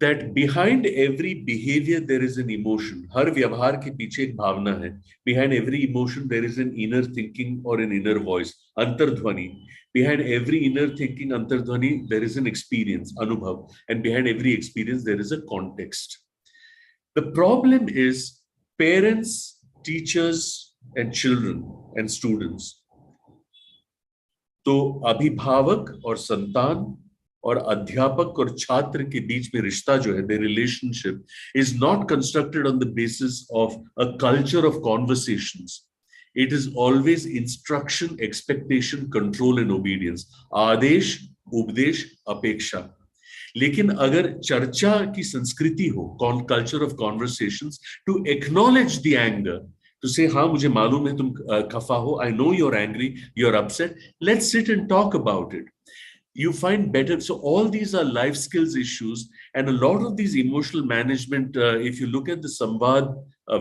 that behind every behavior there is an emotion. हर व्यवहार के पीछे एक भावना है. Behind every emotion there is an inner thinking or an inner voice, अंतर्ध्वनि. Behind every inner thinking, अंतर्ध्वनि, there is an experience, अनुभव, and behind every experience there is a context. The problem is parents, teachers, and children and students. तो अभिभावक और संतान और अध्यापक और छात्र के बीच में रिश्ता जो है, the relationship is not constructed on the basis of a culture of conversations. It is always instruction, expectation, control and obedience. आदेश, उपदेश, अपेक्षा. लेकिन अगर चर्चा की संस्कृति हो, culture of conversations, to acknowledge the anger, to say, हाँ मुझे मालूम है तुम खफा हो, I know you're angry, you're upset, let's sit and talk about it. You find better. So all these are life skills issues, and a lot of these emotional management, if you look at the Samvad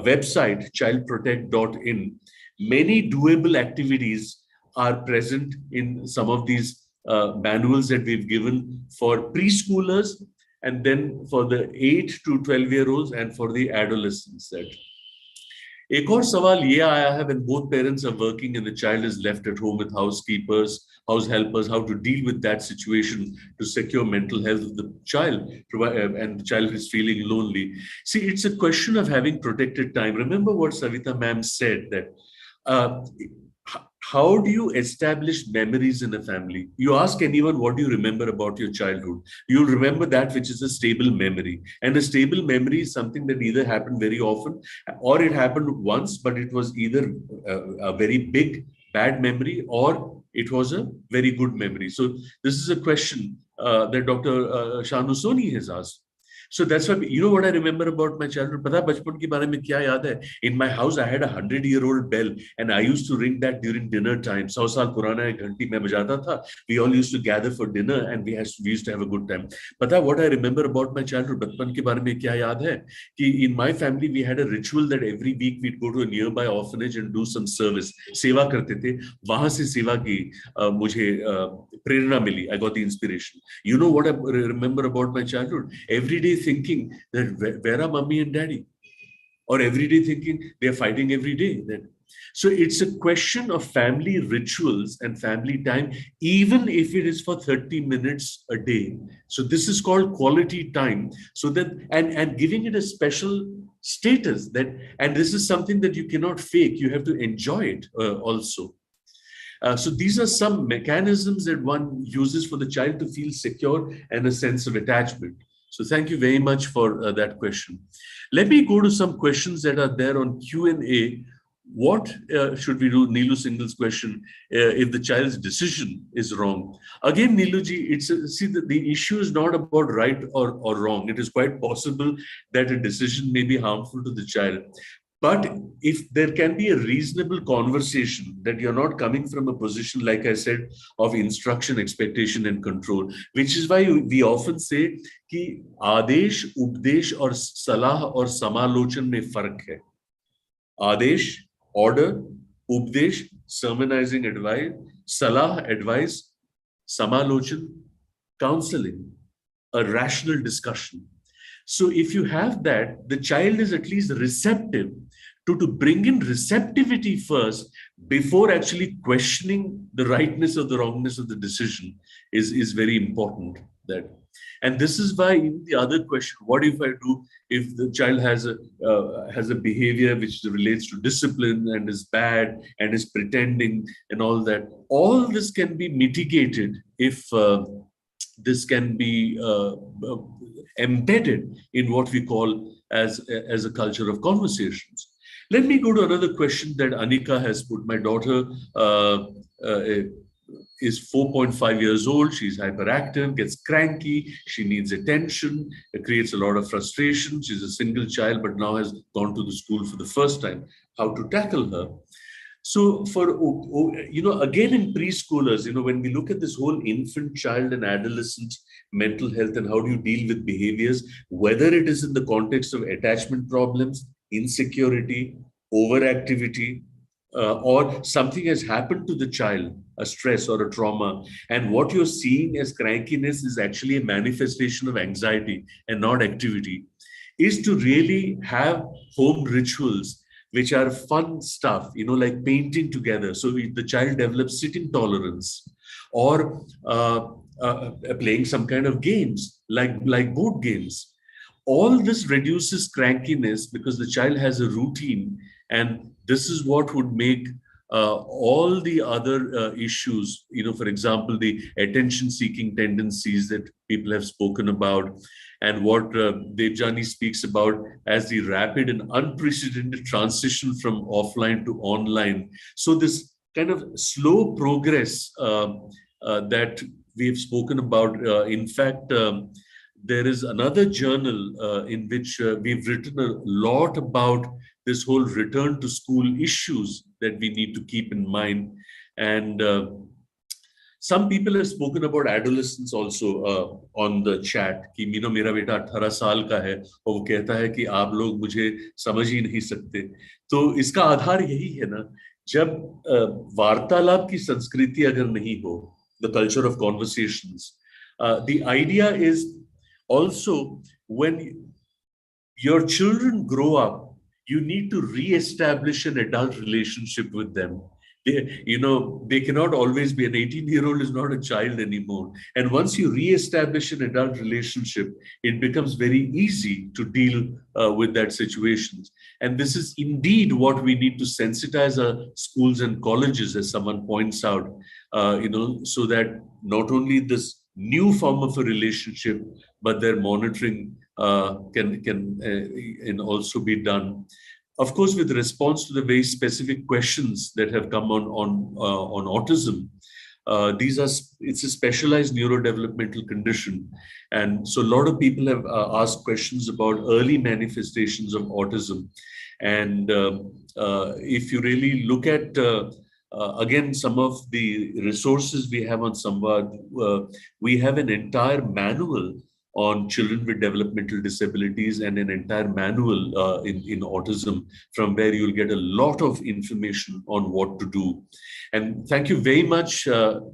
website, childprotect.in, many doable activities are present in some of these manuals that we've given for preschoolers, and then for the 8 to 12-year-olds and for the adolescents. That एक और सवाल ये आया है, when both parents are working and the child is left at home with housekeepers, house helpers, how to deal with that situation to secure mental health of the child, and the child is feeling lonely. See, it's a question of having protected time. Remember what Savita ma'am said, that how do you establish memories in a family? You ask anyone, what do you remember about your childhood? You'll remember that which is a stable memory. And a stable memory is something that either happened very often or it happened once, but it was either a very big bad memory or it was a very good memory. So this is a question that Dr. Shanu Soni has asked. So that's why, you know what I remember about my childhood? पता है बचपन के बारे में क्या याद है? In my house, I had a 100-year-old bell, and I used to ring that during dinner time. 100 साल पुराना एक घंटी मैं बजाता था. We all used to gather for dinner, and we used to have a good time. पता है what I remember about my childhood? बचपन के बारे में क्या याद है? कि in my family we had a ritual that every week we'd go to a nearby orphanage and do some service. सेवा करते थे. वहां से सेवा की मुझे प्रेरणा मिली. I got the inspiration. You know what I remember about my childhood? Every day thinking that where are mommy and daddy, or every day thinking they're fighting every day. So it's a question of family rituals and family time, even if it is for 30 minutes a day. So this is called quality time. So that and giving it a special status, that, and this is something that you cannot fake. You have to enjoy it also. So these are some mechanisms that one uses for the child to feel secure and a sense of attachment. So thank you very much for that question. Let me go to some questions that are there on Q&A. What should we do? Neelu Singhal's question, if the child's decision is wrong. Again, Neeluji, see, the issue is not about right or wrong. It is quite possible that a decision may be harmful to the child. But if there can be a reasonable conversation, that you're not coming from a position, like I said, of instruction, expectation, and control, which is why we often say कि आदेश, उपदेश और सलाह और समालोचन में फर्क है. आदेश, order, उपदेश, sermonizing advice, salah, advice, samalochan, counseling, a rational discussion. So if you have that, the child is at least receptive to bring in receptivity first before actually questioning the rightness or the wrongness of the decision is very important. And this is why in the other question, what if I do if the child has a behavior which relates to discipline and is bad and is pretending and all that? All this can be mitigated if this can be embedded in what we call as a culture of conversations. Let me go to another question that Anika has put. My daughter is 4.5 years old. She's hyperactive, gets cranky. She needs attention. It creates a lot of frustration. She's a single child, but now has gone to the school for the first time. How to tackle her? So for, again in preschoolers, when we look at this whole infant, child and adolescent mental health and how do you deal with behaviors, whether it is in the context of attachment problems, insecurity, overactivity, or something has happened to the child, a stress or a trauma, and what you're seeing as crankiness is actually a manifestation of anxiety and not activity, is to really have home rituals which are fun stuff, like painting together. So the child develops sitting tolerance, or playing some kind of games, like board games. All this reduces crankiness because the child has a routine, and this is what would make all the other issues, for example, the attention-seeking tendencies that people have spoken about, and what Devjani speaks about as the rapid and unprecedented transition from offline to online. So this kind of slow progress that we've spoken about, in fact, there is another journal in which we've written a lot about this whole return to school issues that we need to keep in mind. And some people have spoken about adolescence also on the chat. कि मेरा बेटा 18 साल का है और वो कहता है कि आप लोग मुझे समझ ही नहीं सकते. तो इसका आधार यही है ना, जब वार्तालाप की संस्कृति अगर नहीं हो, the culture of conversations. The idea is also when your children grow up, you need to re-establish an adult relationship with them. They cannot always be, an 18-year-old is not a child anymore. And once you re-establish an adult relationship, it becomes very easy to deal with that situations. And this is indeed what we need to sensitize our schools and colleges, as someone points out, so that not only this new form of a relationship, but their monitoring can also be done. Of course, with response to the very specific questions that have come on autism, it's a specialized neurodevelopmental condition, and so a lot of people have asked questions about early manifestations of autism. And if you really look at again some of the resources we have on Samvad, we have an entire manual on children with developmental disabilities and an entire manual in autism, from where you'll get a lot of information on what to do. And thank you very much,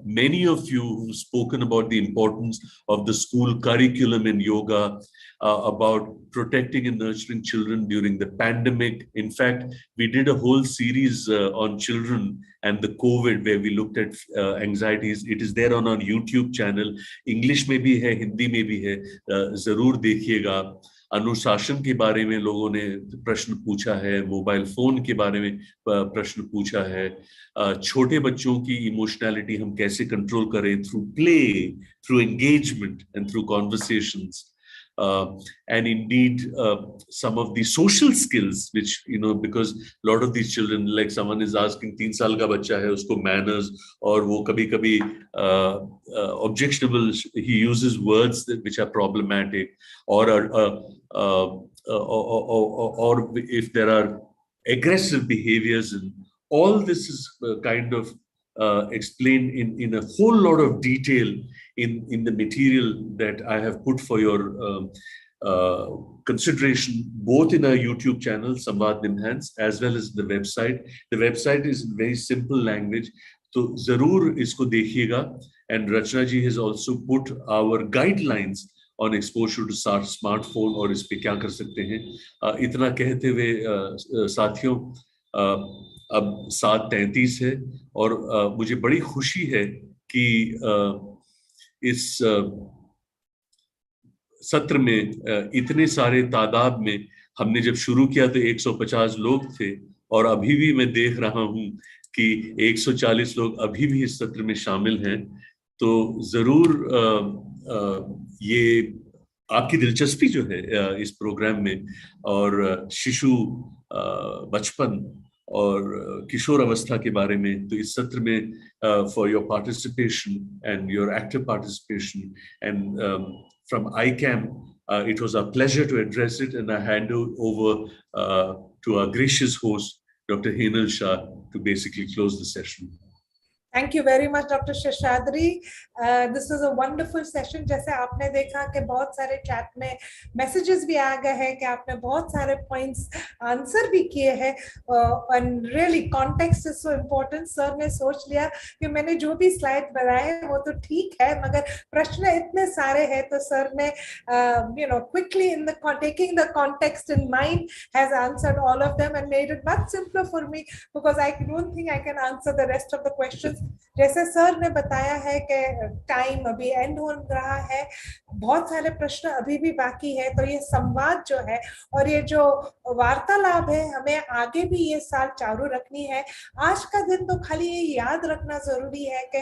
many of you who've spoken about the importance of the school curriculum in yoga, about protecting and nurturing children during the pandemic. In fact, we did a whole series on children and the COVID, where we looked at anxieties. It is there on our YouTube channel. English में भी है, हिंदी में भी है, जरूर देखिएगा. अनुशासन के बारे में लोगों ने प्रश्न पूछा है, मोबाइल फोन के बारे में प्रश्न पूछा है, छोटे बच्चों की इमोशनैलिटी हम कैसे कंट्रोल करें through play, through engagement and through conversations. And indeed, some of the social skills, which, because a lot of these children, like someone is asking, 3 साल का बच्चा है, उसको manners, और वो कभी-कभी objectionable, he uses words which are problematic, or if there are aggressive behaviors, and all this is kind of explained in a whole lot of detail in the material that I have put for your consideration, both in our YouTube channel, Samvad Enhance, as well as the website. The website is in very simple language, so zarur isko dekhiega. And Rachna ji has also put our guidelines on exposure to smartphone और इस पे क्या कर सकते हैं. इतना कहते हुए साथियों, अब 7:33 है, और मुझे बड़ी खुशी है कि इस सत्र में इतने सारे तादाद में, हमने जब शुरू किया तो 150 लोग थे, और अभी भी मैं देख रहा हूं कि 140 लोग अभी भी इस सत्र में शामिल हैं. तो जरूर ये आपकी दिलचस्पी जो है इस प्रोग्राम में, और शिशु बचपन और किशोर अवस्था के बारे में, तो इस सत्र में for your participation and your active participation, and from IACAM, it was a pleasure to address it, and I hand over to our gracious host, Dr. Henal Shah, to basically close the session. Thank you very much, Dr. Sheshadri. This was a wonderful session. जैसे आपने देखा कि बहुत सारे chat में messages भी आ गए हैं, कि आपने बहुत सारे points answer भी किए हैं, and really context is so important. Sir ने सोच लिया कि मैंने जो भी slide बनाए हैं वो तो ठीक है, मगर प्रश्न इतने सारे हैं, तो sir ने quickly taking the context in mind has answered all of them and made it much simpler for me, because I don't think I can answer the rest of the questions. जैसे sir ने बताया है कि time अभी and हो रहा है, बहुत सारे प्रश्न अभी भी बाकी है, तो ये संवाद जो है और ये जो वार्तालाप है हमें आगे भी ये साल चालू रखनी है. आज का दिन तो खाली ये याद रखना जरूरी है कि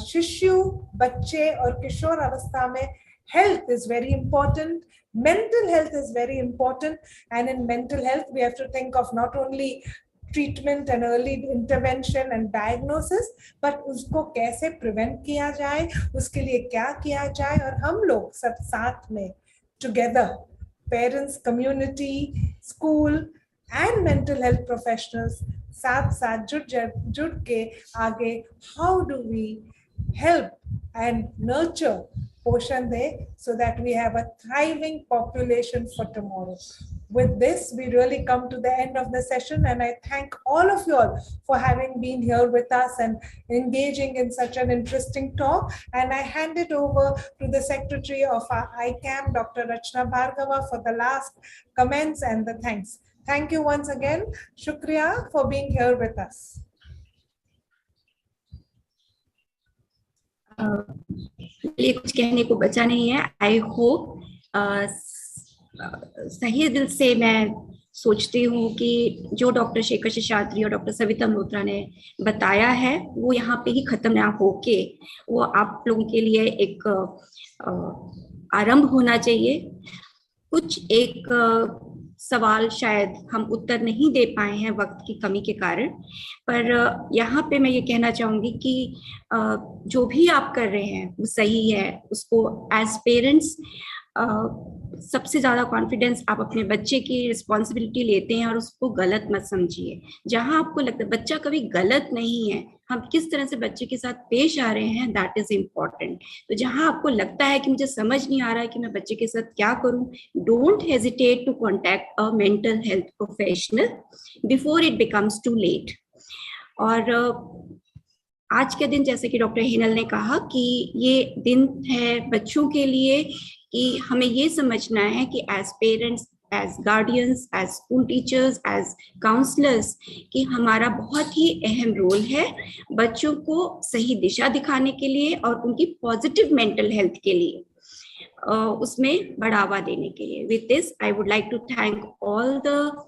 शिशु, बच्चे और किशोर अवस्था में health is very important, mental health is very important, and in mental health we have to think of not only treatment and early intervention and diagnosis, but उसको कैसे prevent किया जाए, उसके लिए क्या किया जाए, और हम लोग सब साथ में together, parents, community, school and mental health professionals साथ साथ जुड़ के आगे how do we help and nurture Poshan Day so that we have a thriving population for tomorrow. with this, we really come to the end of the session, and I thank all of you all for having been here with us and engaging in such an interesting talk. And I hand it over to the Secretary of our IACAM, Dr. Rachna Bhargava, for the last comments and the thanks. Thank you once again. Shukriya for being here with us. लिए कुछ कहने को बचा नहीं है. I hope सही दिल से मैं सोचती हूँ कि जो डॉक्टर शेखर शेषाद्री और डॉक्टर सविता मल्होत्रा ने बताया है वो यहाँ पे ही खत्म ना होके वो आप लोगों के लिए एक आरंभ होना चाहिए. कुछ एक सवाल शायद हम उत्तर नहीं दे पाए हैं वक्त की कमी के कारण, पर यहाँ पे मैं ये कहना चाहूंगी कि जो भी आप कर रहे हैं वो सही है. उसको एज पेरेंट्स सबसे ज्यादा कॉन्फिडेंस आप अपने बच्चे की रिस्पॉन्सिबिलिटी लेते हैं और उसको गलत मत समझिए. जहां आपको लगता है बच्चा कभी गलत नहीं है, हम किस तरह से बच्चे के साथ पेश आ रहे हैं दैट इज इम्पॉर्टेंट. तो जहां आपको लगता है कि मुझे समझ नहीं आ रहा है कि मैं बच्चे के साथ क्या करूं, don't hesitate to contact a mental health professional before it becomes too late. और आज के दिन जैसे कि डॉक्टर हिनल ने कहा कि ये दिन है बच्चों के लिए कि हमें ये समझना है कि as parents, as guardians, as school teachers, as counsellors कि हमारा बहुत ही अहम रोल है बच्चों को सही दिशा दिखाने के लिए और उनकी पॉजिटिव मेंटल हेल्थ के लिए उसमें बढ़ावा देने के लिए. With this I would like to thank all the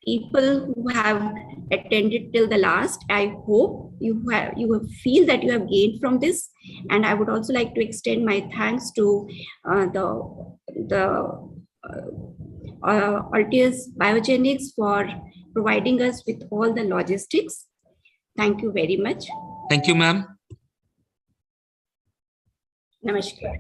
people who have attended till the last. I hope you feel that you have gained from this, and I would also like to extend my thanks to the Altius Biogenics for providing us with all the logistics. Thank you very much. Thank you, ma'am. Namaskar.